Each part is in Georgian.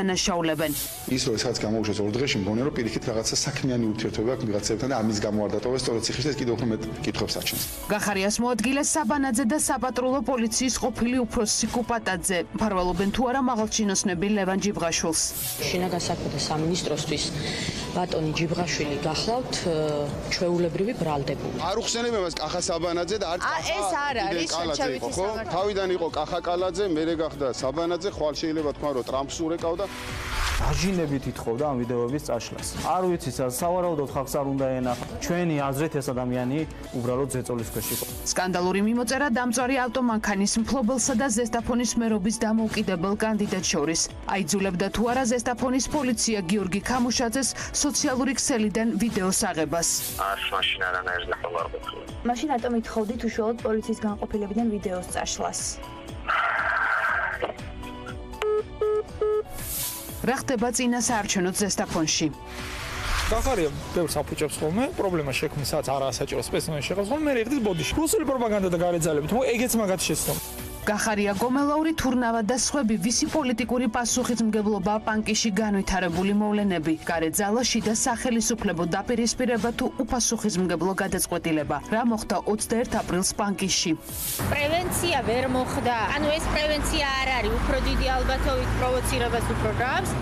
დაანაშაულებენ. ის რომ სადაც გამოუშვეს 2 დღეში მგონია რომ პირიქით რაღაცა საქმიანი ურთიერთობა აქვს ვიღაცებთან და ამის გამო არ დატოვეს სწორედ ციხეში კიდევ უფრო მეტ კითხვებს აჩენს. გახარიას მოადგილეს საბანაძე და საპატრულო პოლიციის ყოფილი უფროსი კუპატაძე. მფარველობენ თუ არა მაღალჩინოსნები ლევან ჯიბღაშვილს. შინაგან საქმეთა სამინისტროსთვის ბატონი ჯიბღაშვილი გახლავთ ჩვეულებრივი ბრალდებული. არ უხსენებ მას კახა საბანაძე და არც კახა ეს არ არის საჩავითი ხო? თავიდან იყო კახა კალაძე, მერე გახდა საბანაძე, ხვალ შეიძლება თქვა რომ ტრამპს ურეკავდა. დაჟინებით ითხოვდა ამ ვიდეოების წაშლას. არ ვიცი, სავარაუდოდ ხალხს არ უნდა ენახა. ჩვენი აზრით ეს ადამიანი უბრალოდ ზეწოლის ქვეშ იყო. სკანდალური მიმოწერა დამწვარი ავტომანქანის მფლობელსა და ზესტაფონის მერობის დამოუკიდებელ კანდიდატს შორის. აიძულებდა თუ არა ზესტაფონის პოლიცია გიორგი ქამუშაძეს სოციალური ქსელიდან ვიდეოს აღებას. არც მაშინ არანაირ ზეწოლა არ ყოფილა. მაშინ რატომ ითხოვდით უშუალოდ პოლიციის განყოფილებიდან ვიდეოს წაშლას? რა ხდება წინა საარჩევნო ზესტაფონში? გახარია ბევრს აფუჭებს ხოლმე, პრობლემა შექმნის, სადაც არაა საჭირო სპეციალისტი შეხვედრა, ხოლმე მე ერთის ბოდიში. რუსული პროპაგანდა და გარეძალებით, ეგეც მაგათ შეცდომ. გახარია გომელაური თურნავა და სხვები ვისი პოლიტიკური პასუხისმგებლობა პანკიში განვითარებული მოვლენები, გარეძალაში და სახელისუფლებო დაპირისპირება თუ უპასუხისმგებლო გადაწყვეტილება. რა მოხდა 21 აპრილს პანკიში? პრევენცია ვერ მოხდა. ანუ ეს პრევენცია არ არის, უფრო დიდი ალბათობით პროვოცირებას უფრო გავს.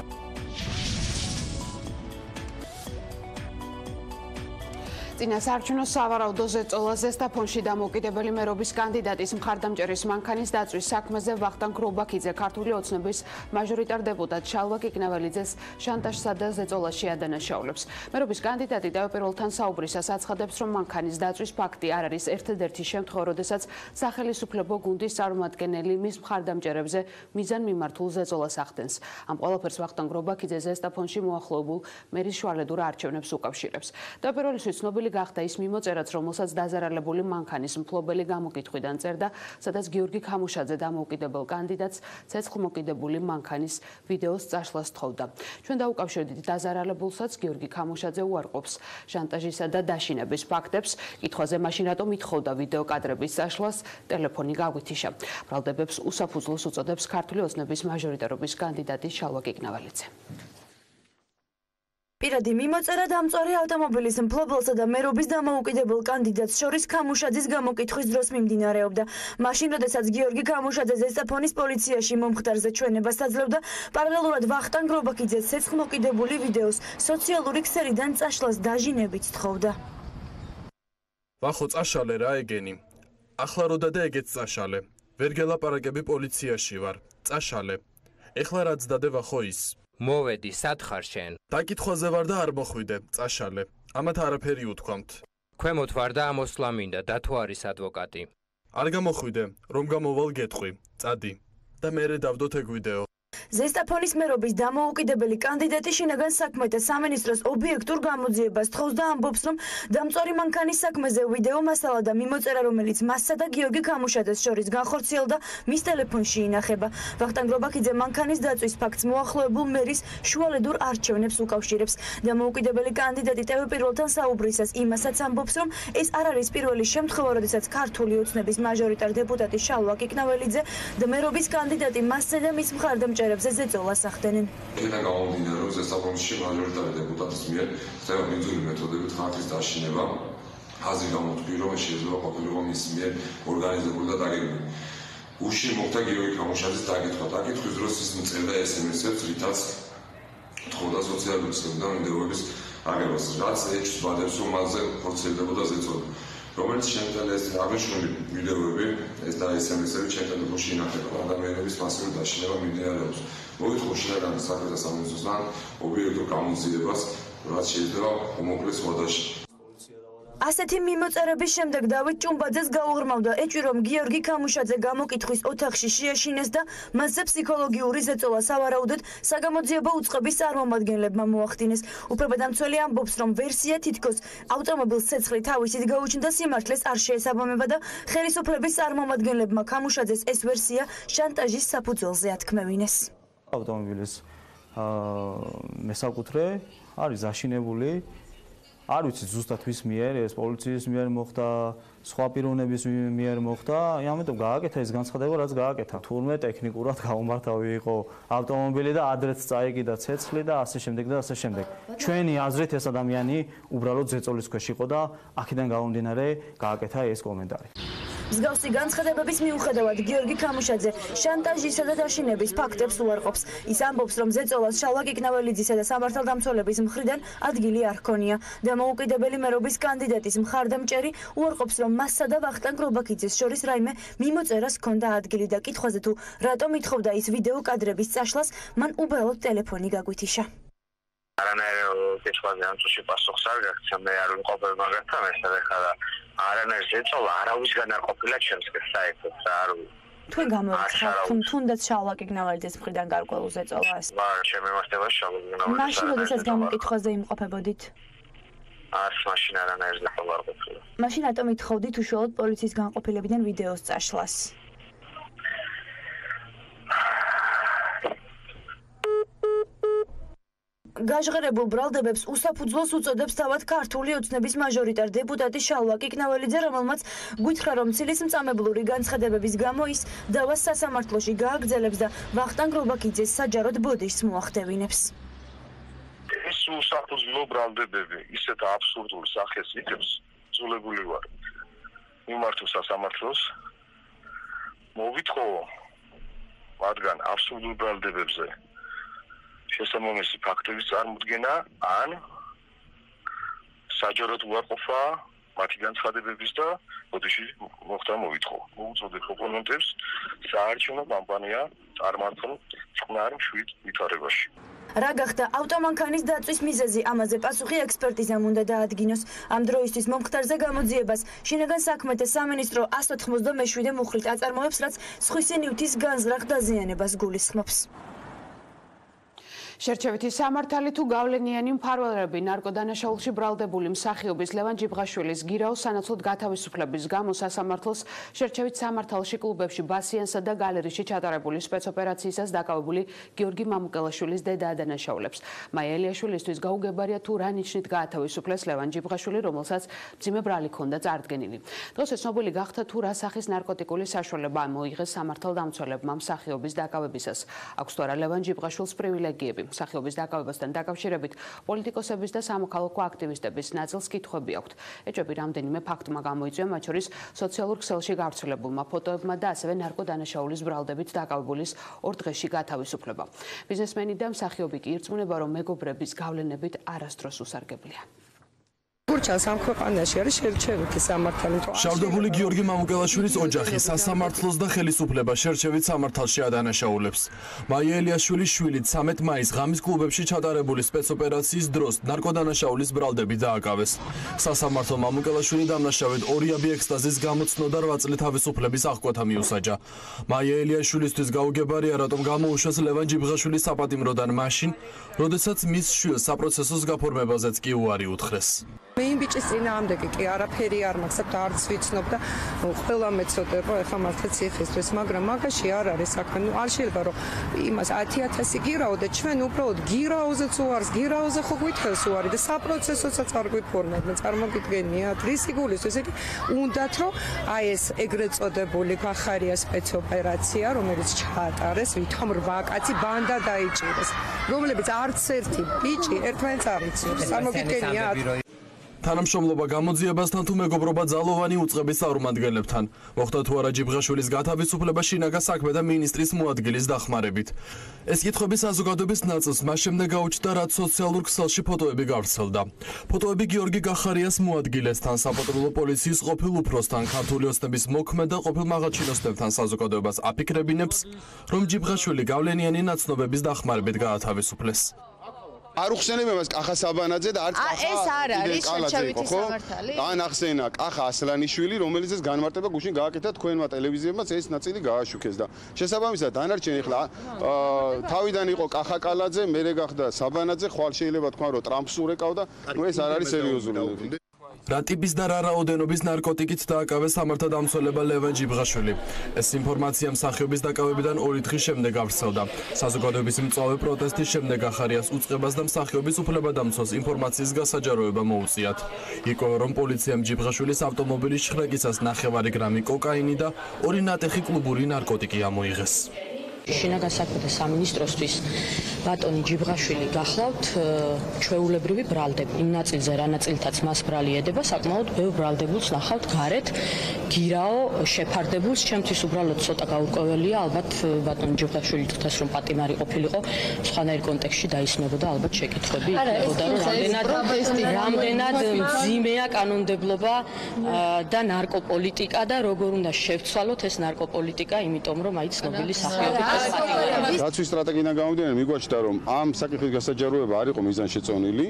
წინა საარჩევნო სავარაუდო ზეწოლა ზესტაფონში დამოუკიდებელი მერობის კანდიდატის მხარდამჭერის მანქანის დაწვის საქმეზე ვახტანგ გრობაქიძე ქართული ოცნების მაჟორიტარ დეპუტატ შალვა კიკნაველიძეს შანტაჟსა და ზეწოლაში ადანაშაულებს. მერობის კანდიდატი თავდაპირველთან საუბრისას აცხადებს, რომ მანქანის დაწვის ფაქტი არ არის ერთადერთი შემთხვევა, როდესაც სახელისუფლებო გუნდის წარმომადგენელი მის მხარდამჭერებზე მიზანმიმართულ ზეწოლას ახდენს. ამ ყველაფერს ვახტანგ გრობაქიძე ზესტაფონში მოახლოებულ მერის შუალედურ არჩევნებს უკავშირებს. თავდაპირველისთვის ცნობილი გახდა ის მიმოწერაც, რომელსაც დაზარალებული მანქანის მფლობელი გამოკითხვიდან წერდა, სადაც გიორგი ქამუშაძე დამოუკიდებელ კანდიდატს ცეცხლმოკიდებული მანქანის ვიდეოს წაშლას თხოვდა. ჩვენ დაუკავშირდით დაზარალებულსაც, გიორგი ქამუშაძე უარყოფს შანტაჟისა და დაშინების ფაქტებს. კითხვაზე მაშინ რატომ ითხოვდა ვიდეო კადრების წაშლას, ტელეფონი გაგვითიშა. ბრალდებებს უსაფუძვლოს უწოდებს ქართული ოცნების მაჟორიტარობის კანდიდატი შალვა კიკნაველიძე. პირადი მიმოწერა დამწვარი ავტომობილის მფლობელსა და მერობის დამოუკიდებელ კანდიდატს შორის ქამუშაძის გამოკითხვის დროს მიმდინარეობდა. მაშინ, როდესაც გიორგი ქამუშაძე ზესტაფონის პოლიციაში მომხდარზე ჩვენებას აძლევდა, პარალელურად ვახტანგ გრობაქიძეს ცეცხლმოკიდებული ვიდეოს სოციალური ქსელიდან წაშლას დაჟინებით თხოვდა. ვახო წაშალე რა ეგენი. ახლა როდა და ეგეც წაშალე. ვერ გელაპარაკები პოლიციაში ვარ. წაშალე. ეხლა რაც დადე ვახო ის. მოვედი, სად ხარ შენ? დაკითხვაზე ვარ და არ მოხვიდე, წაშალე. ამათ არაფერი უთქვამთ. ქვემოთ ვარ და ამოსვლა მინდა, და თუ არის ადვოკატი. არ გამოხვიდე, რომ გამოვალ გეტყვი. წადი. და მერე დავდოთ ეგ ვიდეო. ზესტაფონის მერობის დამოუკიდებელი კანდიდატი შინაგან საქმეთა სამინისტროს ობიექტურ გამოძიებას თხოვს და ამბობს, რომ დამწვარი მანქანის საქმეზე ვიდეო მასალა და მიმოწერა, რომელიც მასსა და გიორგი ქამუშაძეს შორის განხორციელდა, მის ტელეფონში ინახება. ვახტანგ გრობაქიძე მანქანის დაწვის ფაქტს მოახლოებულ მერის შუალედურ არჩევნებს უკავშირებს. დამოუკიდებელი კანდიდატი თავდაპირველთან საუბრისას იმასაც ამბობს, რომ ეს არ არის პირველი შემთხვევა, როდესაც ქართული ოცნების მაჟორიტარ დეპუტატი შალვა კიკნაველიძე და მერობის კანდიდატი მასზე და მის მხარდამჭერებს ზეწოლას ახდენენ. იქიდან გამომდინარე, რომ ზესტაფონში მაჟორიტარი დეპუტატის მიერ ხდება ბინძური მეთოდებით ხალხის დაშინება, აზრი გამოთქვი, რომ შეიძლება ყოფილიყო მის მიერ ორგანიზებული და დაგეგმილი. უში მოხდა გიორგი ქამუშაძის დაკითხვა. დაკითხვის დროს ის მწერდა SMS-ებს, რითაც თხოვდა სოციალური ქსელიდან ვიდეოების აღებას, რაც ეჭვს ბადებს, რომ მასზე ხორციელდებოდა ზეწოლა. რომელიც შემდგომ ეს აღნიშნული ვიდეოები, ეს და SMS-ები ჩემთან ტელეფონში ინახება. ადამიანების მასიური დაშინება მიმდინარეობს. მოგითხოვ შინაგან საქმეთა სამინისტროსთან ობიექტურ გამოძიებას, რაც შეიძლება უმოკლეს ვადაში. ასეთი მიმოწერების შემდეგ დავით ჭუმბაძეს გაუღრმავდა ეჭვი, რომ გიორგი ქამუშაძე გამოკითხვის ოთახში შეაშინეს და მასზე ფსიქოლოგიური ზეწოლა სავარაუდოდ საგამოძიებო უწყების წარმომადგენლებმა მოახდინეს. უფლებადამცველი ამბობს, რომ ვერსია თითქოს ავტომობილს ცეცხლი თავისით გაუჩნდა სიმართლეს არ შეესაბამება და ხელისუფლების წარმომადგენლებმა ქამუშაძეს ეს ვერსია შანტაჟის საფუძველზე ათქმევინეს. ავტომობილის მესაკუთრე არის აშინებული არ ვიცი ზუსტად ვის მიერ, ეს პოლიციის მიერ მოხდა, სხვა პიროვნების მიერ მოხდა, ამიტომ გააკეთა ეს განცხადება, რაც გააკეთა. თურმე ტექნიკურად გაუმართავი იყო ავტომობილი და ადრეც წაიკიდა ცეცხლი და ასე შემდეგ და ასე შემდეგ. ჩვენი აზრით ეს ადამიანი უბრალოდ ზეწოლის ქვეშ იყო და აქედან გამომდინარე გააკეთა ეს კომენტარი. მსგავსი განცხადებების მიუხედავად გიორგი ქამუშაძე შანტაჟისა და დაშინების ფაქტებს უარყოფს. ის ამბობს, რომ ზეწოლას შალვა კიკნაველიძისა და სამართალდამცველების მხრიდან ადგილი არ ჰქონია. დამოუკიდებელი მერობის კანდიდატის მხარდამჭერი უარყოფს, რომ მასსა და ვახტანგ რობაქიძეს შორის რაიმე მიმოწერას ჰქონდა ადგილი და კითხვაზე თუ რატომ ითხოვდა ის ვიდეო კადრების წაშლას, მან უბრალოდ ტელეფონი გაგვითიშა. არანაირ კითხვაზე ამ წუთში პასუხს არ გაგცემ, მე არ ვიმყოფებ მაგასთან, ეს ახლა არანაირ ზეწოლა არავისგან არ ყოფილა ჩემს საერთოდ არ თქვენ გამოვიწყდით თუნდაც შალვა კიკნაველიძის მხრიდან გარკვეულ ზეწოლას. ჩემი მასტება შალვა კიკნაველიძე. მაშინ როდესაც გამოკითხვაზე იმყოფებოდით? მაშინ არანაირ ზეწოლა არ ყოფილა. მაშინ რატომ ითხოვდით უშუალოდ პოლიციის განყოფილებიდან ვიდეოს წაშლას? გაჟღერებულ ბრალდებებს უსაფუძვლოს უწოდებს თავად ქართული ოცნების მაჟორიტარ დეპუტატი შალვა კიკნაველიძე, რომელმაც გითხრა, რომ ცილისმწამებლური განცხადებების გამო ის დავას სასამართლოში გააგრძელებს და ვახტანგ რობაქიძეს საჯაროდ ბოდიშს მოახდევინებს. ეს უსაფუძვლო ბრალდებები ისეთ აბსურდულ სახეს იღებს, ძულებული ვარ. მიმართო სასამართლოს მოვითხოვო მათგან აბსურდულ ბრალდებებზე შესაბამისი ფაქტების წარმოდგენა ან საჯაროდ უარყოფა მათი განცხადებების და ბოდიში მოხდა მოვითხოვო. მოუწოდებ ოპონენტებს საარჩევნო კამპანია წარმართონ წყნარ მშვიდ ვითარებაში. რა გახდა ავტომანქანის დაწვის მიზეზი, ამაზე პასუხი ექსპერტიზამ უნდა დაადგინოს. ამ დროისთვის მომხდარზე გამოძიებას შინაგან საქმეთა სამინისტრო 197 მუხრით აწარმოებს, რაც სხვისი ნივთის განზრახ დაზიანებას გულისხმობს. შერჩევითი სამართალი თუ გავლენიანი მფარველები ნარკოდანაშაულში ბრალდებული მსახიობის ლევან ჯიბღაშვილის გირაოს სანაცვლოდ გათავისუფლების გამო სასამართლოს შერჩევით სამართალში კლუბებში ბასიანსა და გალერეში ჩატარებული სპეცოპერაციისას დაკავებული გიორგი მამუკელაშვილის დედა ადანაშაულებს. მაია ელიაშვილისთვის გაუგებარია თუ რა ნიშნით გაათავისუფლეს ლევან ჯიბღაშვილი, რომელსაც მძიმე ბრალი ჰქონდა წარდგენილი. დღეს ცნობილი გახდა თუ რა სახის ნარკოტიკული საშუალება მოიღეს სამართალდამცველებმა მსახიობის დაკავებისას. აქვს თუ არა ლევან ჯიბღაშვილს პრივილეგიები. მსახიობის დაკავებასთან დაკავშირებით პოლიტიკოსების და სამოქალაქო აქტივისტების ნაწილს კითხვები აქვთ. ეჭვები რამდენიმე ფაქტმა გამოიწვია, მათ შორის სოციალურ ქსელში გავრცელებულმა ფოტოებმა და ასევე ნარკოდანაშაულის ბრალდებით დაკავებულის 2 დღეში გათავისუფლება. ბიზნესმენი და მსახიობი კი ირწმუნება, რომ მეგობრების გავლენებით არასდროს უსარგებლია. გურჩას ამ ქვეყანაში არის შერჩევითი სამართალი. შავდებული გიორგი მამუკელაშვილის ოჯახი სასამართლოს და ხელისუფლება შერჩევით სამართალში ადანაშაულებს. მაია ელიაშვილის შვილი 13 მაისს ღამის კლუბებში ჩატარებული სპეცოპერაციის დროს ნარკოდანაშაულის ბრალდები დააკავეს. სასამართლო მამუკელაშვილი დამნაშავედ ორიაბი ექსტაზის გამოცნო და 8 წლის თავისუფლების აღკვეთა მიუსაჯა. მაია ელიაშვილისთვის გაუგებარია, რატომ გამოუშვეს ლევან ჯიბღაშვილის საპატიმროდან მაშინ, როდესაც მის შვილს საპროცესოს გაფორმებაზეც კი უარი უთხრეს. მე იმ ბიჭის წინააღმდეგ კი არაფერი არ მაქვს და არც ვიცნობ და ყველა მეცოდება ეხლა მართლაც იხისთვის, მაგრამ მაგაში არ არის საქმე. არ შეიძლება რომ იმას 10,000 გირაო და ჩვენ უბრალოდ გირაოზეც უარს, გირაოზე ხო გვითხოვს უარი და საპროცესოსაც არ გვიფორმებენ. წარმოგიდგენიათ, რისი გულისთვის იგი უნდათ რომ აი ეს ეგრეთ წოდებული გახარია სპეცოპერაცია, რომელიც ჩაატარეს, ვითომ 8 კაცი ბანდა დაიჭირეს, რომლებიც არც ერთი ბიჭი ერთმანეთს არ იცნობს. წარმოგიდგენიათ. თანამშრომლობა გამოძიებასთან თუ მეგობრობა ძალოვანი უწყების წარმომადგენლებთან. მოხდა თუ არა ჯიბღაშვილის გათავისუფლება შინაგან საქმეთა მინისტრის მოადგილის დახმარებით. ეს კითხვები საზოგადოების ნაწილს მას შემდეგ გაუჩნდა, რაც სოციალურ ქსელში ფოტოები გავრცელდა. ფოტოები გიორგი გახარიას მოადგილესთან, საპატრულო პოლიციის ყოფილ უფროსთან, ქართული ოცნების მოქმედ და ყოფილ მაღალჩინოსნებთან საზოგადოებას აფიქრებინებს, რომ ჯიბღაშვილი გავლენიანი ნაცნობების დახმარებით გაათავისუფლეს. არ უხსენებ მას კახა საბანაძე და არც კახა ეს არ არის შერჩევითი სამართალი. ან ახსენა კახა ასლანიშვილი, რომელიც ეს განმარტება გუშინ გააკეთა თქვენმა ტელევიზიებმაც ეს ნაწილი გააშუქეს და შესაბამისად დანარჩენი ახლა თავიდან იყო კახა კალაძე, მერე გახდა საბანაძე, ხვალ შეიძლება თქვა რომ ტრამპს ურეკავდა, ნუ ეს არ არის სერიოზული. რა ტიპის და რა რაოდენობის ნარკოტიკით დააკავეს სამართალდამცველება ლევან ჯიბრაშვილი. ეს ინფორმაცია მსახიობის დაკავებიდან 2 დღის შემდეგ გავრცელდა. საზოგადოების მწვავე პროტესტის შემდეგ ახარიას უწყებას და მსახიობის უფლებადამცველს ინფორმაციის გასაჯაროება მოუწიათ. იკვლევ, რომ პოლიციამ ჯიბრაშვილის ავტომობილის შხრეკისას 9 გრამი კოკაინი და 2 ნატეხი კლუბური ნარკოტიკი ამოიღეს. შინაგან საქმეთა სამინისტროსთვის ბატონი ჯიბრაშვილი გახლავთ ჩვეულებრივი ბრალდები. იმ ნაწილზე რა ნაწილთაც მას ბრალი ედება, საკმაოდ ბევრ ბრალდებულს ნახავთ გარეთ. გირაო შეფარდებულს, ჩემთვის უბრალოდ ცოტა გაურკვეველია, ალბათ ბატონი ჯიბრაშვილი თქოს რომ პატიმარი ყოფილიყო, სხვანაირ კონტექსტში დაისმებოდა ალბათ შეკითხვები, იქნებოდა რომ რამდენად მძიმეა კანონმდებლობა და ნარკოპოლიტიკა და როგორ უნდა შევცვალოთ ეს ნარკოპოლიტიკა, იმიტომ რომ აი ცნობილი სახეობითი დაცვის სტრატეგიიდან გამომდინარე მიგვაჩნდა რომ ამ საკითხის გასაჯაროება არ იყო მიზანშეწონილი,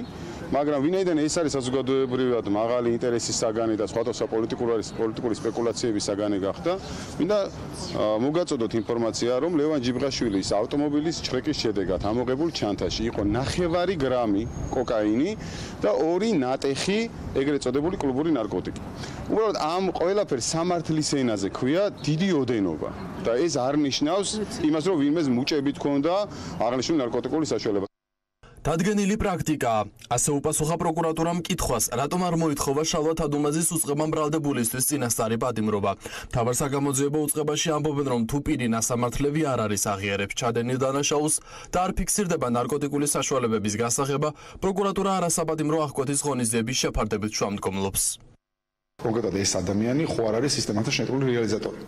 მაგრამ ვინაიდან ეს არის საზოგადოებრივად მაღალი ინტერესის საგანი და სხვადასხვა პოლიტიკური სპეკულაციების საგანი გახდა, მინდა მოგაწოდოთ ინფორმაცია, რომ ლევან ჯიბრაშვილის ავტომობილის შხრეკის შედეგად ამოღებულ ჩანთაში იყო 9 გრამი კოკაინი და 2 ნატეხი ეგრეთ წოდებული კლუბური ნარკოტიკი. უბრალოდ ამ ყველაფერს სამართლის ენაზე ქვია დიდი ოდენობა და ეს არ ნიშნავს იმას, რომ ვინმეს მუჭებით ქონდა აღნიშნული ნარკოტიკული საშუალება. დადგენილი პრაქტიკაა. ასე უპასუხა პროკურატურამ კითხვას, რატომ არ მოითხოვა შალვა თადუმაძის უწყებამ ბრალდებულისთვის წინასწარი პატიმრობა. მთავარ საგამოძიებო უწყებაში ამბობენ, რომ თუ პირი ნასამართლები არ არის აღიარებს ჩადენილ დანაშაულს და არ ფიქსირდება ნარკოტიკული საშუალებების გასაღება, პროკურატურა არასაპატიმრო აღკვეთის ღონისძიების შეფარდებით შუამდგომლობს. კონკრეტულად ეს ადამიანი ხო არ არის სისტემათა შეტყული რეალიზატორი.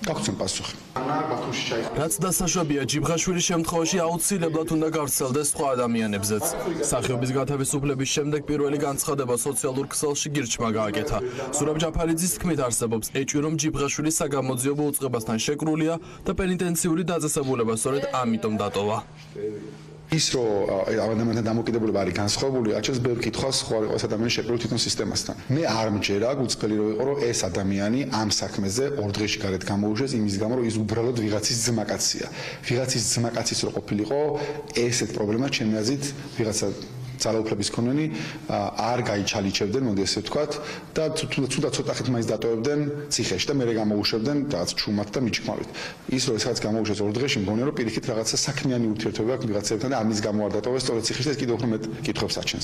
გაგცემ პასუხი. რაც დასაშვებია, ჯიბრაშვილის შემთხვევაში აუცილებლად უნდა გავრცელდეს სხვა ადამიანებზეც. სახეობის გათავისუფლების შემდეგ პირველი განცხადება სოციალურ ქსელში გირჩმა გააკეთა. სურაბ ჯაფარიძის თქმით არსებობს ეჭვი, რომ ჯიბრაშვილი საგამოძიებო უწყებასთან შეკრულია და პენიტენციური დაწესებულება სწორედ ამიტომ დატოვა. ის რომ ადამიანთან დამოკიდებულება არის განსხვავებული, აჩვენს ბევრ კითხვას ხო არ იყო ეს ადამიანი შეკრული თვითონ სისტემასთან. მე არ მჯერა გუწყელი რომ იყო, რომ ეს ადამიანი ამ საქმეზე 2 დღეში გარეთ გამოუშვეს იმის გამო, რომ ის უბრალოდ ვიღაცის ძმაკაცია. ვიღაცის ძმაკაცის რო ყოფილიყო, ესეთ პრობლემა ჩემი აზრით ვიღაცა ძალაუფლების კონვენი არ გაიჩალიჩებდნენ, მოდი ესე ვთქვათ, და თუნდაც ცოტა ხით მაინც დატოვებდნენ ციხეში და მერე გამოუშვებდნენ რაღაც ჩუმად და მიჭკმავით. ის რომ ესაც გამოუშვეს 2 დღეში, მგონია რომ პირიქით რაღაცა საქმიანი ურთიერთობა აქვს ვიღაცებთან და ამის გამო არ დატოვეს სწორედ ციხეში და ეს კიდევ უფრო მეტ კითხვებს აჩენს.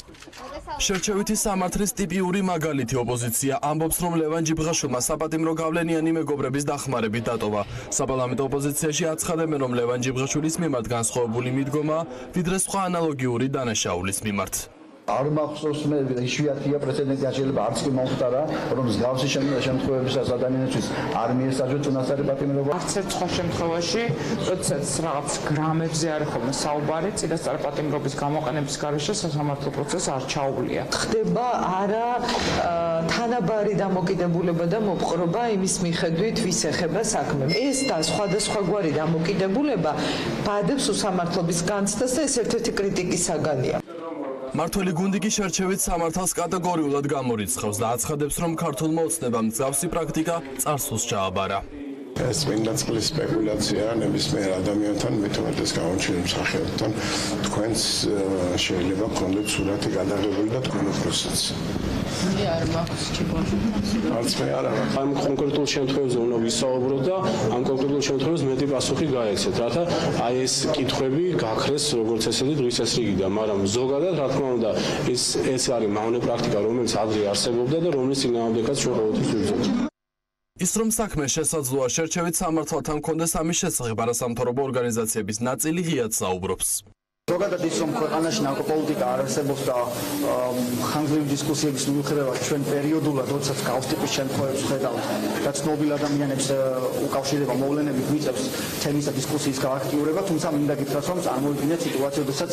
შერჩევითი სამართლის ტიპიური მაგალითი ოპოზიცია ამბობს, რომ ლევან ჯიბრაშვილმა საპატიმრო გავლენიანი მეგობრების დახმარებით დატოვა. საპარლამენტო ოპოზიციაში აცხადებენ, რომ ლევან ჯიბრაშვილის მიმართ განსხვავებული მიდგომა, ვიდრე სხვა ანალოგიური დანაშაულის მიმართ. არ მახსოვს მე იშვიათია პრეცედენტი შეიძლება არც კი მომხდარა, რომ მსგავსი შემთხვევებისას ადამიანებისთვის არ მიესაჯოთ წინასწარი პატიმრობა. არც ერთ სხვა შემთხვევაში, როდესაც რაღაც გრამებზე არის ხოლმე საუბარი, წინასწარი პატიმრობის გამოყენების გარეშე სასამართლო პროცესს არ ჩაუვლია. ხდება არა თანაბარი დამოკიდებულება და მოპყრობა იმის მიხედვით, ვის ეხება საქმე. ეს და სხვადასხვაგვარი დამოკიდებულება ბადებს უსამართლობის განცდას და ეს ერთ-ერთი კრიტიკის საგანია. მართველი გუნდი კი შერჩევით სამართალს კატეგორიულად გამორიცხავს და აცხადებს, რომ ქართულმა ოცნებამ მსგავსი პრაქტიკა წარსულს ჩააბარა. ეს წმინდა წყლის სპეკულაცია ნებისმიერ ადამიანთან, მით უმეტეს გამოჩენილ მსახიობთან, თქვენს შეიძლება გქონდეთ სურათი გადაღებული და თქვენ უფროსიც. მე არ მაქვს ჩიპოში. არც მე არა. ამ კონკრეტულ შემთხვევებზე უნდა ვისაუბროთ და ამ კონკრეტულ შემთხვევაში მეტი პასუხი გაეცეთ, რათა აი ეს კითხვები გაქრეს როგორც ესეთი დღის ესრიგიდან, მაგრამ ზოგადად რა თქმა უნდა ეს არის მავნე პრაქტიკა, რომელიც ადრე არსებობდა და რომლის წინააღმდეგაც ჩვენ ყოველთვის ვიბრძოლთ. ის რომ საქმე შესაძლოა შერჩევით სამართალთან მქონდეს ამის შესახებ არასამთავრობო ორგანიზაციების ნაწილი ღიად საუბრობს. ზოგადად ის რომ ქვეყანაში ნარკოპოლიტიკა არ არსებობს და ხანგრძლივი დისკუსიების მიუხედავად ჩვენ პერიოდულად როდესაც გავსტიპის შემთხვევებს ხედავთ და ცნობილ ადამიანებს უკავშირდება მოვლენები გვიწევს თემის და დისკუსიის გააქტიურება, თუმცა მინდა გითხრათ რომ წარმოვიდგინეთ სიტუაცია, როდესაც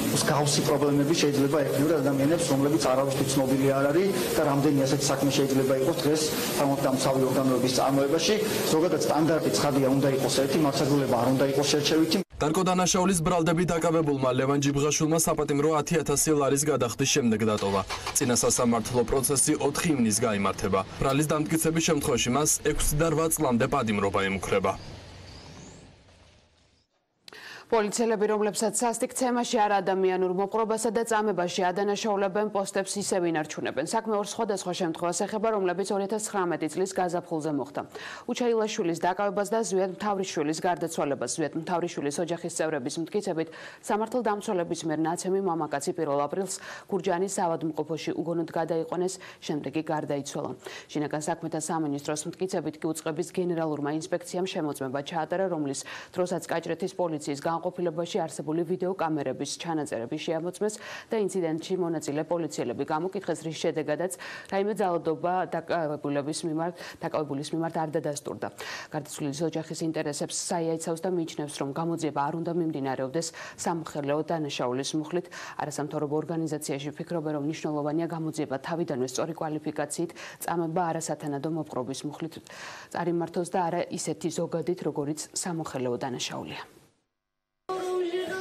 მსგავსი პრობლემები შეიძლება ექნებოდა ადამიანებს, რომლებიც არავისთვის ცნობილი არ არის და რამდენი ასეთი საქმე შეიძლება იყოს დღეს სამართალდამცავი ორგანოების წარმოებაში. ზოგადად სტანდარტი ცხადია უნდა იყოს ერთი, მართლმსაჯულება არ უნდა იყოს შერჩევითი. ნარკოდანაშაულის ბრალდებით დაკავებულმა ლევან ჯიბრაშვილმა საპატიმრო 10,000 ლარის გადახდის შემდეგ დატოვა. წინა სასამართლო პროცესი 4 ივნისს გაიმართება. ბრალის დამტკიცების შემთხვევაში მას 6 და 8 წლამდე პატიმრობა ემუქრება. პოლიციელები, რომლებსაც სასტიკცემაში არ ადამიანურ მოპყრობასა და წამებაში ადანაშაულებენ პოსტებს ისევ ინარჩუნებენ. საქმე ორ სხვადასხვა შემთხვევას ეხება, რომლებიც 2019 წლის გაზაფხულზე მოხდა. უჩაილაშვილის დაკავებას და ზვიად მთავრიშვილის გარდაცვალებას. ზვიად მთავრიშვილის ოჯახის წევრების მტკიცებით, სამართალდამცველების მიერ ნაცემი მამაკაცი 1 აპრილს გურჯაანის ავადმყოფოში უგონოდ გადაიყვანეს, შემდეგ კი გარდაიცვალა. შინაგან საქმეთა სამინისტროს მტკიცებით კი უწყების გენერალურმა ინსპექციამ შემოწმება ჩაატარა, რომლის დროსაც კაჭრეთის პოლიციის განყოფილებაში არსებული ვიდეო კამერების ჩანაწერები შეამოწმეს და ინციდენტში მონაწილე პოლიციელები გამოკითხეს, რის შედეგადაც რაიმე ძალადობა დაკავებულის მიმართ არ დადასტურდა. გარდაცვლილის ოჯახის ინტერესებს საიაიცავს და მიიჩნევს, რომ გამოძიება არ უნდა მიმდინარეობდეს სამოხელეო დანაშაულის მუხლით. არასამთავრობო ორგანიზაციაში ფიქრობენ, რომ მნიშვნელოვანია გამოძიება თავიდანვე სწორი კვალიფიკაციით წამება არასათანადო მოპყრობის მუხლით წარიმართოს და არა ისეთი ზოგადით, როგორიც სამოხელეო დანაშაულია.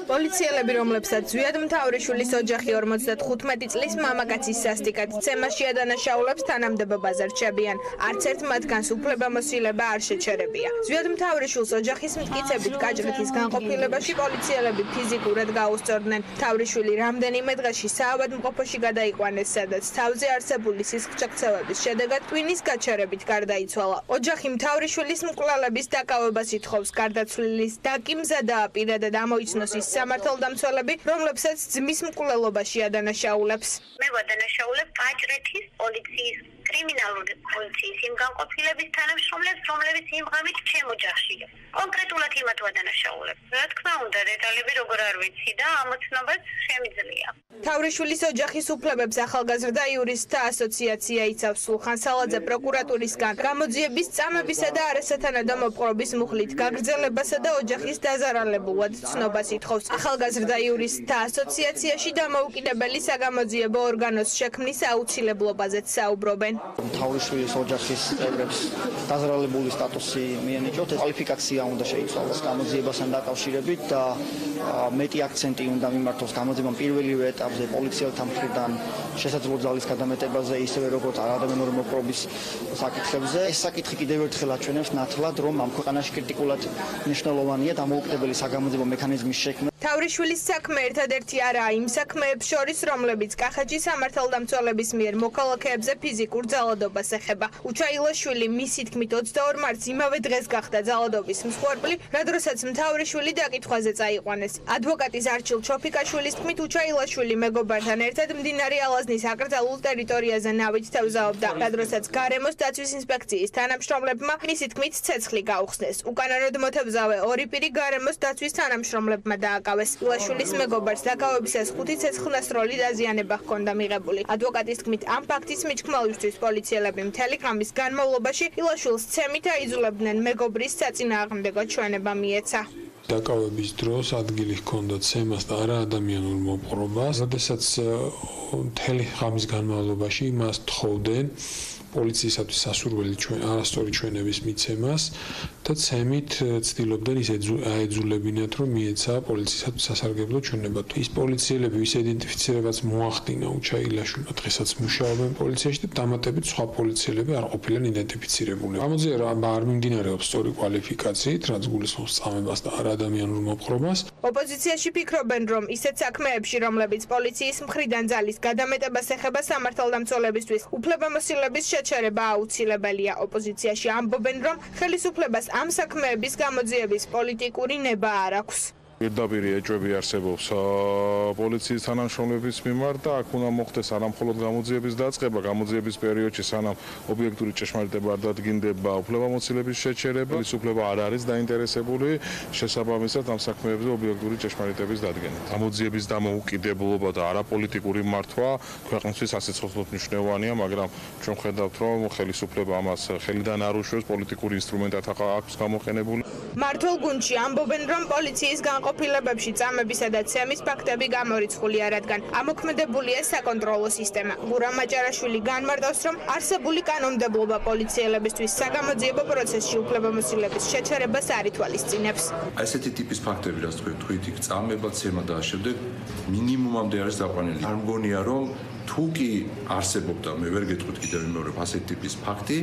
პოლიციელები, რომლებსაც ზვიად მთავრიშვილის ოჯახი 55 წლის მამაკაცის სასტიკად ცემაში ადანაშაულებს თანამდებობაზე რჩებიან. არც ერთ მათგანს უფლებამოსილება არ შეჩერებია. ზვიად მთავრიშვილს ოჯახის მტკიცებით კაჭრეთის განყოფილებაში პოლიციელები ფიზიკურად გაუსწორდნენ. მთავრიშვილი რამდენიმე დღეში საავადმყოფოში გადაიყვანეს, სადაც თავზე არსებული სისხლჭექცევების შედეგად ტვინის გაჩერებით გარდაიცვალა. ოჯახი მთავრიშვილის მკვლელების დაკავებას ითხოვს. გარდაცვლილის დაკიმზა და პირადად ამოიცნოს ის სამართალდამცველები, რომლებსაც ძმის მკვლელობაში ადანაშაულებს. მე ვადანაშაულებ კაჭრეთის პოლიციის კრიმინალური პოლიციის იმ განყოფილების თანამშრომლებს, რომლებიც იმ ღამით ჩემ ოჯახშია. კონკრეტულად იმათ ვადანაშაულებ. რა თქმა უნდა, დეტალები როგორ არ ვიცი და ამოცნობას შემიძლია. თავრიშვილის ოჯახის უფლებებს ახალგაზრდა იურისტთა ასოციაცია იცავს. სულხან სალაძე პროკურატურისგან გამოძიების წამებისა და არასათანადო მოპყრობის მუხლით გაგრძელებასა და ოჯახის დაზარალებულად ცნობას ითხოვს. ახალგაზრდა იურისტთა ასოციაციაში დამოუკიდებელი საგამოძიებო ორგანოს შექმნის აუცილებლობაზეც საუბრობენ. თავრიშვილის ოჯახის წევრებს დაზარალებული სტატუსი მიენიჭოთ, კვალიფიკაცია უნდა შეიცვალოს გამოძიებასთან დაკავშირებით და მეტი აქცენტი უნდა მიმართოს გამოძიებამ პირველივე ეტაპზე პოლიციელთა მხრიდან შესაძლო ძალის გადამეტებაზე, ისევე როგორც არადამიანური მოპყრობის საკითხებზე. ეს საკითხი კიდევ ერთხელ აჩვენებს ნათლად, რომ ამ ქვეყანაში კრიტიკულად მნიშვნელოვანია დამოუკიდებელი საგამოძიებო მექანიზმის შექმნა. თავრიშვილის საქმე ერთადერთი არაა იმ საქმეებს შორის, რომლებიც კახეთში სამართალდამცველების მიერ მოქალაქეებზე ფიზიკურ ძალადობას ეხება. უჩაილაშვილი მისი თქმით 22 მარტს იმავე დღეს გახდა ძალადობის მსხვერპლი, რა დროსაც მთავრიშვილი დაკითხვაზე წაიყვანეს. ადვოკატის არჩილ ჩოფიკაშვილის თქმით, უჩაილაშვილი მეგობართან ერთად მდინარე ალაზნის აკრძალულ ტერიტორიაზე ნავით თევზაობდა, რა დროსაც გარემოს დაცვის ინსპექციის თანამშრომლებმა მისი თქმით ცეცხლი გაუხსნეს. უკანონოდ მოთევზავე ორი პირი გარემოს დაცვის თანამშრომლებმა დააკავეს. ილაშვილის მეგობარს დაკავებისას 5 ცეცხლნასროლი დაზიანება ჰქონდა მიღებული. ადვოკატის თქმით, ამ ფაქტის მიჩქმევლისთვის პოლიციელები მთელი ღამის განმავლობაში ილაშვილს ცემით აიძულებდნენ მეგობრის საწინააღმდეგო ჩვენება მიეცა. დაკავების დროს ადგილი ჰქონდა ცემას და არაადამიანურ მოპყრობას, როდესაც მთელი ღამის განმავლობაში მას თხოვდნენ პოლიციისათვის სასურველი არასწორი ჩვენების მიცემას და ცემით ცდილობდნენ ის აეძულებინათ, რომ მიეცა პოლიციისათვის სასარგებლო ჩვენება. ის პოლიციელები ვის იდენტიფიცირებაც მოახდინა უჩაილაშვილმა, დღესაც მუშაობენ პოლიციაში და დამატებით სხვა პოლიციელები არ ყოფილან იდენტიფიცირებული. გამოძიება არ მიმდინარეობს სწორი კვალიფიკაციით, რაც გულისხმობს წამებას და არაადამიანურ მოპყრობას. ოპოზიციაში ფიქრობენ, რომ ისეთ საქმეებში, რომლებიც პოლიციის მხრიდან ძალის გადამეტებას ეხება სამართალდამცველებისთვის, უფლებამოსილების შეჩერება აუცილებელია. ოპოზიციაში ამბობენ, რომ ხელისუფლებას ამ საქმეების გამოძიების პოლიტიკური ნება არ აქვს. პირდაპირ ეჭვები არსებობს პოლიციის თანამშრომლების მიმართ და აქ უნდა მოხდეს არამხოლოდ გამოძიების დაწყება, გამოძიების პერიოდში სანამ ობიექტური ჭეშმარიტება არ დადგინდება, უფლებამოსილების შეჩერება, ხელისუფლება არ არის დაინტერესებული შესაბამისად ამ საქმეებზე ობიექტური ჭეშმარიტების დადგენით. გამოძიების დამოუკიდებლობა და არაპოლიტიკური მართვა ქვეყნისთვის ასეცოცხლოდ მნიშვნელოვანია, მაგრამ ჩვენ ხედავთ, რომ ხელისუფლება ამას ხელიდან არ უშვებს, პოლიტიკური ინსტრუმენტად აქვს გამოყენებული. მართლ გუნდში ამბობენ, რომ პოლიციის განყოფილებებში წამებისა და ცემის ფაქტები გამორიცხულია, რადგან ამოქმედებულია საკონტროლო სისტემა. გურამ მაჭარაშვილი განმარტავს, რომ არსებული კანონმდებლობა პოლიციელებისთვის საგამოძიებო პროცესში უფლებამოსილების შეჩერებას არ ითვალისწინებს. ესეთი ტიპის ფაქტები, რაც თქვით, წამება, ცემა და ამ შემდეგ მინიმუმამდე არის დაყვანილი. არ მგონია, რომ თუ კი არსებობდა, მე ვერ გეტყვით კიდევ მეორე ასეთი ტიპის ფაქტი,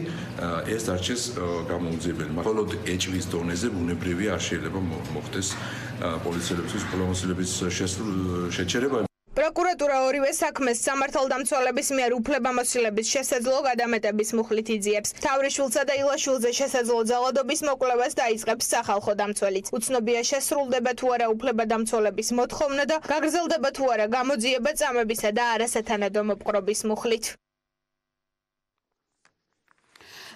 ეს დარჩეს გამოუძიებელი. მხოლოდ ეჭვის დონეზე ბუნებრივია არ შეიძლება მოხდეს პოლიციელებისთვის უფლებამოსილების შეჩერება. პროკურატურა ორივე საქმეს სამართალდამცველების მიერ უფლებამოსილების შესაძლო გადამეტების მუხლით იძიებს. თავრიშვილსა და ილაშვილზე შესაძლო ძალადობის მოკვლევას დაიწყებს სახალხო დამცველიც. უცნობია შესრულდება თუ არა უფლებადამცველების მოთხოვნა და გაგრძელდება თუ არა გამოძიება წამებისა და არასათანადო მოპყრობის მუხლით.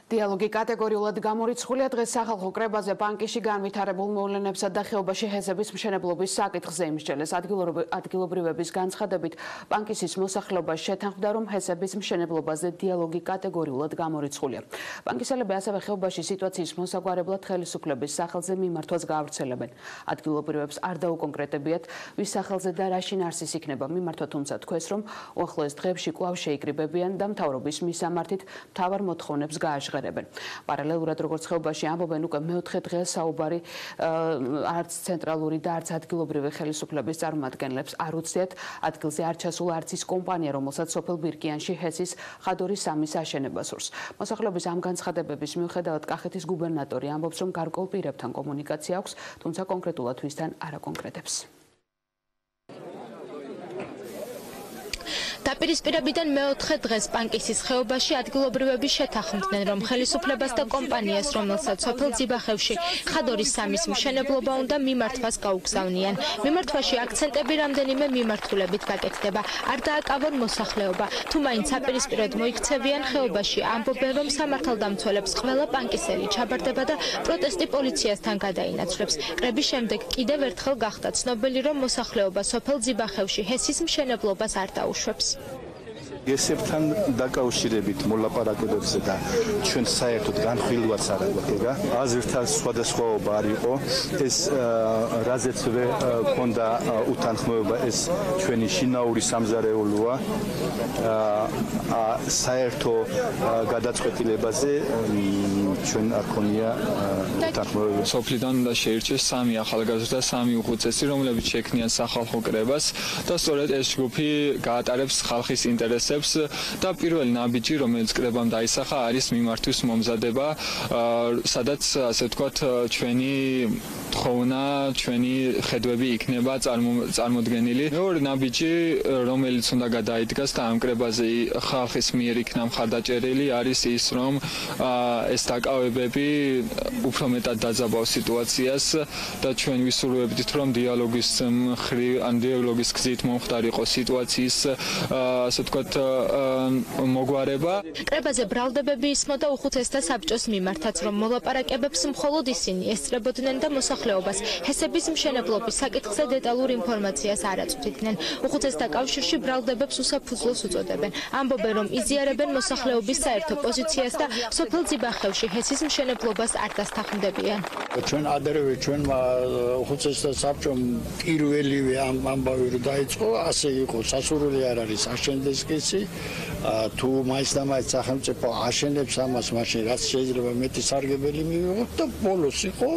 დიალოგი კატეგორიულად გამორიცხულია დღეს სახალხო კრებაზე ბანკში განვითარებულ მოვლენებსა და ხეობაში ჰესების მშენებლობის საკითხზე იმსჯელეს. ადგილობრივების განცხადებით ბანკის მოსახლეობა შეთანხმდა, რომ ჰესების მშენებლობაზე დიალოგი კატეგორიულად გამორიცხულია. ბანკისელები ასევე ხეობაში სიტუაციის მოსაგვარებლად ხელისუფლების სახელზე მიმართვას გაავრცელებენ. ადგილობრივებს არ დაუკონკრეტებიათ, ვის სახელზე და რა შინაარსის იქნება მიმართვა, თუმცა თქვეს, რომ უახლოეს დღეებში კვლავ შეიკრიბებიან და მთავრობის მისამართით მთავარ მოთხოვნებს გააჟღერებენ. პარალელურად როგორც ხეობაში ამბობენ, უკვე მეოთხე დღეა საუბარი არც ცენტრალური და არც ადგილობრივი ხელისუფლების წარმომადგენლებს არ უცდიათ ადგილზე არ ჩასულ არც ის კომპანია, რომელსაც სოფელ ბირკიანში ჰესის ხადორი 3-ის აშენება სურს. მოსახლეობის ამ განცხადებების მიუხედავად კახეთის გუბერნატორი ამბობს, რომ გარკვეულ პირებთან კომუნიკაცია აქვს, თუმცა კონკრეტულად ვისთან არ აკონკრეტებს. დაპირისპირებიდან მეოთხე დღეს პანკისის ხეობაში ადგილობრივები შეთანხმდნენ, რომ ხელისუფლებას და კომპანიას, რომელსაც სოფელ ძიბახევში ხადორი 3-ის მშენებლობა უნდა მიმართვას გაუგზავნიან. მიმართვაში აქცენტები რამდენიმე მიმართულებით გაკეთდება. არ დააკავონ მოსახლეობა. თუ მაინც აპირისპიროდ მოიქცევიან ხეობაში, ამბობენ, რომ სამართალდამცველებს ყველა პანკისელი ჩაბარდება და პროტესტი პოლიციასთან გადაინაცვლებს. კრების შემდეგ კიდევ ერთხელ გახდა ცნობილი, რომ მოსახლეობა სოფელ ძიბახევში ჰესის მშენებლობას არ დაუშვებს. ესებთან დაკავშირებით მოლაპარაკებებზე და ჩვენ საერთოდ განხილვაც არ აქვს. აზრთა სხვადასხვაობა არ იყო. ეს რაზეც ქონდა უთანხმოება, ეს ჩვენი შინაური სამზარეულოა. საერთო გადაწყვეტილებაზე ჩვენ არ ქონია უთანხმოება. სოფლიდან უნდა შეირჩეს 3 ახალგაზრდა, 3 უხუცესი, რომლებიც შექმნიან სახალხო კრებას და სწორედ ეს ჯგუფი გაატარებს ხალხის ინტერესებს და პირველი ნაბიჯი, რომელიც კრებამ დაისახა, არის მიმართვის მომზადება, სადაც ასე ვთქვათ, ჩვენი თხოვნა, ჩვენი ხედვები იქნება წარმოდგენილი. მეორე ნაბიჯი, რომელიც უნდა გადაიდგას და ამ კრებაზე ხალხის მიერ იქნა მხარდაჭერილი, არის ის, რომ ეს დაკავებები უფრო მეტად დაძაბავს სიტუაციას და ჩვენ ვისურვებდით, რომ დიალოგის დიალოგის გზით მომხდარიყო სიტუაციის, ასე ვთქვათ, მოგვარება. კრებაზე ბრალდებები ისმოდა უხუცესთა საბჭოს მიმართაც, რომ მოლაპარაკებებს მხოლოდ ისინი ესწრებოდნენ და მოსახლეობას ჰესების მშენებლობის საკითხზე დეტალურ ინფორმაციას არ აწვდიდნენ. უხუცესთა კავშირში ბრალდებებს უსაფუძვლოს უწოდებენ. ამბობენ, რომ იზიარებენ მოსახლეობის საერთო პოზიციას და სოფელ ძიბახევში ჰესის მშენებლობას არ დასთანხმდებიან. ჩვენ ადრევე ჩვენმა უხუცესთა საბჭომ პირველივე ამბავი რო დაიწყო, ასე იყო, სასურველი არ არის აშენდეს კეცი. თუ მაინც და მაინც სახელმწიფო აშენებს ამას, მაშინ რაც შეიძლება მეტი სარგებელი მივიღოთ და ბოლოს იყო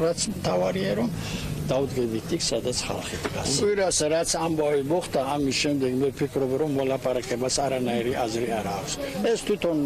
რაც მთავარია, რომ დაუდგებით იქ, სადაც ხალხი დგას. კვირას რაც ამბავი მოხდა, ამის შემდეგ მე ვფიქრობ, რომ მოლაპარაკებას არანაირი აზრი არ აქვს. ეს თვითონ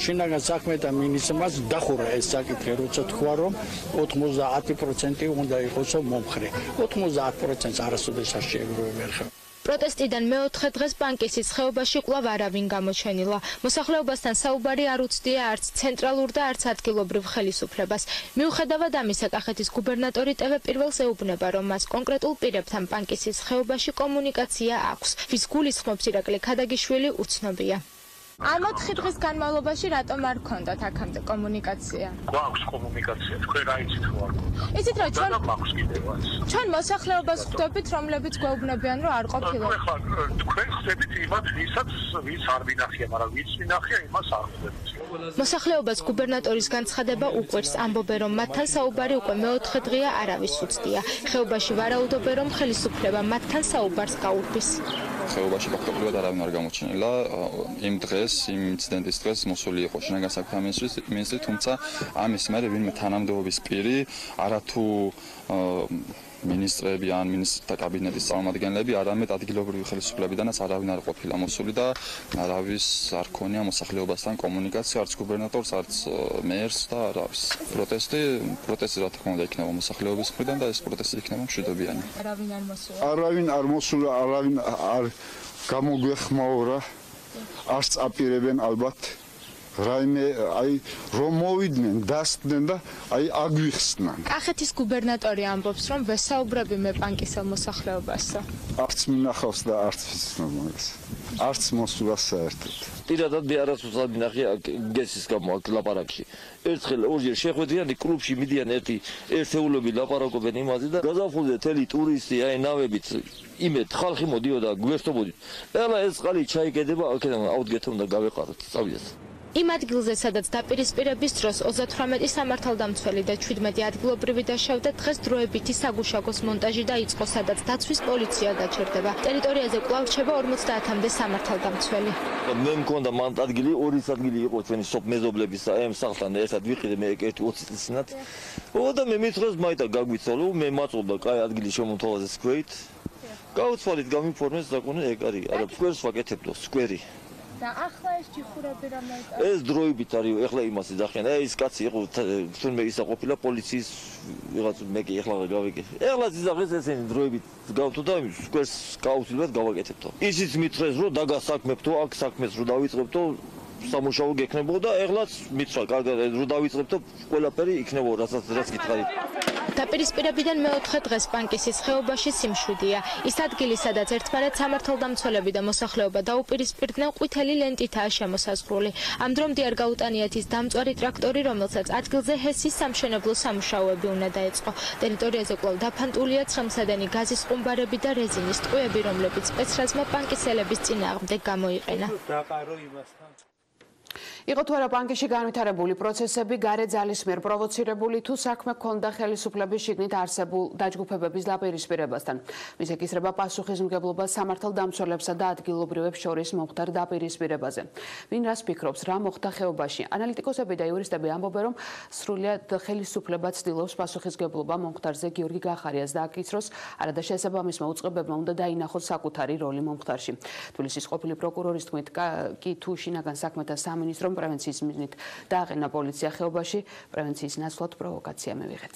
შინაგან საქმეთა მინისტრმაც დახურა ეს საკითხი, როცა თქვა, რომ 90% უნდა იყოს მომხრე. 90%-ს არასოდეს არ შეეგროვებიან ხალხს. პროტესტიდან მეოთხე დღეს პანკისის ხეობაში კვლავ არავინ გამოჩენილა. მოსახლეობასთან საუბარი არ უცდია არც ცენტრალურ და არც ადგილობრივ ხელისუფლებას. მიუხედავად ამისა, კახეთის გუბერნატორი ტv1-ს ეუბნება, რომ მას კონკრეტულ პირებთან პანკისის ხეობაში კომუნიკაცია აქვს. ვის გულისხმობს ირაკლი ქადაგიშვილი უცნობია. ამ 4 დღის განმავლობაში რატომ არ გქონდათ აქამდე კომუნიკაცია? გვაქვს კომუნიკაცია, თქვენ რა იცით ხო არ გქონდა? იცით რა, გვაქვს კიდევაც. ჩვენ მოსახლეობას ხვდებით, რომლებიც გვეუბნებიან, რომ არ ყოფილა. თქვენ ხდებით იმათ, ვის არ მინახია, მაგრამ ვიც მინახია, იმას არ ხდებით. მოსახლეობას გუბერნატორის განცხადება უყვირს, ამბობენ, რომ მათთან საუბარი უკვე მეოთხე დღეა არავის უცდია. ხეობაში ვარაუდობენ, რომ ხელისუფლება მათთან საუბარს გაურბის. ხეობაში ფაქტობრივად არავინ არ გამოჩენილა. იმ დღეს, იმ ინციდენტის დღეს მოსული იყო შინაგან საქმეთა მინისტრი, თუმცა ამის მერე ვინმე თანამდებობის პირი არათუ მინისტრები ან მინისტრთა კაბინეტის წარმომადგენლები, არამედ ადგილობრივი ხელისუფლებიდანაც არავინ არ ყოფილა მოსული და არავის არ ქონია მოსახლეობასთან კომუნიკაცია, არც გუბერნატორს, არც მერს და არავის. პროტესტი რა თქმა უნდა იქნება მოსახლეობის მხრიდან და ეს პროტესტი იქნება მშვიდობიანი. არავინ არ მოსულა. არავინ არ მოსულა, არავინ არ გამოგვეხმაურა, არც აპირებენ ალბათ. რაიმე აი რომ მოვიდნენ, დასწდნენ და აი აგვიხსნან. კახეთის გუბერნატორი ამბობს, რომ ვესაუბრები მე პანკისელ მოსახლეობასო. არც მინახავს და არც ვიცნობ მაგას. არც მოსულა საერთოდ. პირადად მე არასდროს არ მინახე გესის გამო აქ ლაპარაკში. ერთხელ ორჯერ შეხვედრიანი კლუბში მიდიან ერთეულები ლაპარაკობენ იმაზე და გაზაფხულზე თელი ტურისტი აი ნავებით იმედ ხალხი მოდიოდა გვერდობოდით. ეხლა ეს წყალი ჩაიკედება, აქედან აუდგეთო უნდა გავეყაროთ, წავიდეთ. იმ ადგილზე, სადაც დაპირისპირების დროს 38 სამართალდამცველი და 17 ადგილობრივი დაშავდა, დღეს დროებითი საგუშაგოს მონტაჟი დაიწყო, სადაც დაცვის პოლიცია დაჩერდება. ტერიტორიაზე კვლავ რჩება 50-მდე სამართალდამცველი. მე მქონდა მანდ ადგილი, ორი ადგილი იყო ჩვენი სოფ მეზობლების და ამ სახლთან ერთად ვიყიდე მე ერთი 20 წლისნად. და მე მითხრეს მაიტა გაგვიცოლო, მე მაწობდა კაი ადგილი შემოთავაზეს სკვერით. გავუცვალით, გამიფორმეს საკუთარი ეკარი, არა სკვერს ვაკეთებდო, სკვერი. და ახლა ეს ჯიხურები რომ დაიწყო. ეს დროებით არის, ეხლა იმას იძახიან. ეს კაცი იყო თუნმე ისა ყოფილა პოლიციის ვიღაც მეკი ეხლა გავიკეთე. ეხლა იძახეს ესენი დროებით გავთო და სკვერს გაუცილებლად გავაკეთებთო. ისიც მითხრეს რომ დაგასაქმებთო, აქ საქმეს რომ დავიწყებთო, სამუშაო გექნებოდა, ეხლაც მითხრა, კარგად რომ დავიწყებთო, ყველაფერი იქნებოდა, რაც გითხარით. დაპირისპირებიდან მეოთხე დღეს პანკისის ხეობაში სიმშვიდეა. ის ადგილი, სადაც ერთმანეთს სამართალდამცველები და მოსახლეობა დაუპირისპირდნენ, ყვითელი ლენტითაა შემოსაზღვრული. ამ დრომდე არ გაუტანიათ ის დამწვარი ტრაქტორი, რომელსაც ადგილზე ჰესის სამშენებლო სამუშაოები უნდა დაეწყო. ტერიტორიაზე კვლავ დაფანტულია ცხელმსადენი გაზის ყუმბარები და რეზინის ტყუები, რომლებიც სპეცრაზმა პანკისელების წინააღმდეგ გამოიყენა. იყო თუ არა პანკისში განვითარებული პროცესები გარე ძალის მიერ პროვოცირებული თუ საქმე ჰქონდა ხელისუფლების შიგნით არსებულ დაჯგუფებების დაპირისპირებასთან. მის ეკისრება პასუხისმგებლობა სამართალდამცველებსა და ადგილობრივებს შორის მომხდარ დაპირისპირებაზე. ვინ რას ფიქრობს, რა მოხდა ხეობაში? ანალიტიკოსები და იურისტები ამბობენ, რომ სრულიად ხელისუფლება ცდილობს პასუხისმგებლობა მომხდარზე გიორგი გახარიას დააკისროს, არადა შესაბამის მოუწყებებმა უნდა დაინახოს საკუთარი როლი მომხდარში. თბილისის ყოფილი პროკურორის თქმით, კი თუ შინაგან საქმეთა სამინისტრომ პრევენციის მიზნით დააყენა პოლიცია ხეობაში, პრევენციის ნაცვლად პროვოკაცია მივიღეთ.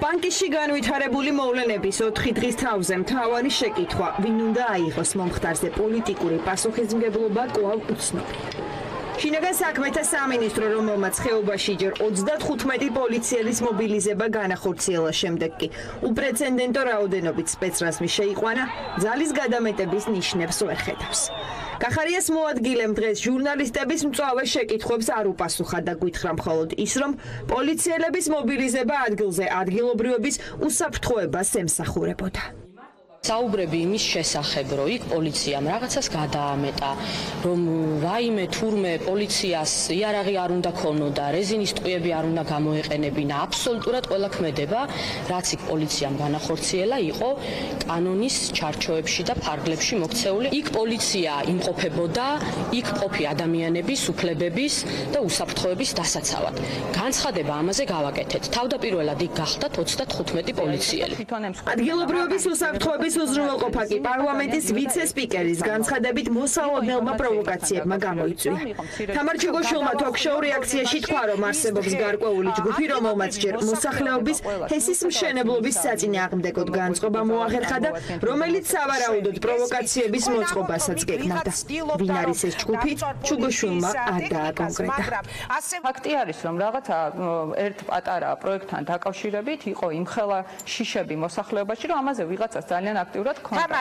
პანკისში განვითარებული მოვლენების 4 დღის თავზე მთავარი შეკითხვა, ვინ უნდა აიღოს მომხდარზე პოლიტიკური პასუხისმგებლობა კვლავ უცნობია. შინაგან საქმეთა სამინისტრო, რომელმაც ხეობაში ჯერ 35 პოლიციელის მობილიზება განახორციელა, შემდეგ კი უპრეცედენტო რაოდენობით სპეცრაზმი შეიყვანა, ძალის გადამეტების ნიშნებს ვერ ხედავს. გახარიას მოადგილემ დღეს ჟურნალისტების მწვავე შეკითხვებს არ უპასუხა და გვითხრა მხოლოდ ის, რომ პოლიციელების მობილიზება ადგილზე ადგილობრივების უსაფრთხოებას ემსახურებოდა. საუბრები იმის შესახებ, რომ იქ პოლიციამ რაღაცას გადაამეტა, რომ რაიმე თურმე პოლიციას იარაღი არ უნდა ქონოდა, რეზინის ტყუები არ უნდა გამოეყენებინა, აბსოლუტურად ყველა ქმედება, რაც იქ პოლიციამ განახორციელა, იყო კანონის ჩარჩოებში და ფარგლებში მოქცეული. იქ პოლიცია იმყოფებოდა, იქ მყოფი ადამიანების, უფლებების და უსაფრთხოების დასაცავად. განცხადება ამაზე გავაკეთეთ. თავდაპირველად იქ გახდათ 35 პოლიციელი. ადგილობრივების უსაფრთხოების უზრუნველყოფა კი პარლამენტის ვიცე-სპიკერის განცხადებით მოსალოდნელმა პროვოკაციებმა გამოიწვია. თამარ ჩიგოშვილმა თოქ-შოუ რეაქციაში თქვა, რომ არსებობს გარკვეული ჯგუფი, რომელმაც ჯერ მოსახლეობის ჰესის მშენებლობის საწინააღმდეგოდ განწყობა მოახერხა და რომელიც სავარაუდოდ პროვოკაციების მოწყობასაც გეგმავდა. ვინ არის ეს ჯგუფი? ჩიგოშვილმა არ დააკონკრეტა. ფაქტი არის, რომ რაღაცა ერთ პატარა პროექტთან დაკავშირებით იყო იმხელა შიშები მოსახლეობაში, რომ ამაზე ვიღაცას ძალიან აქტიურად ქონდა.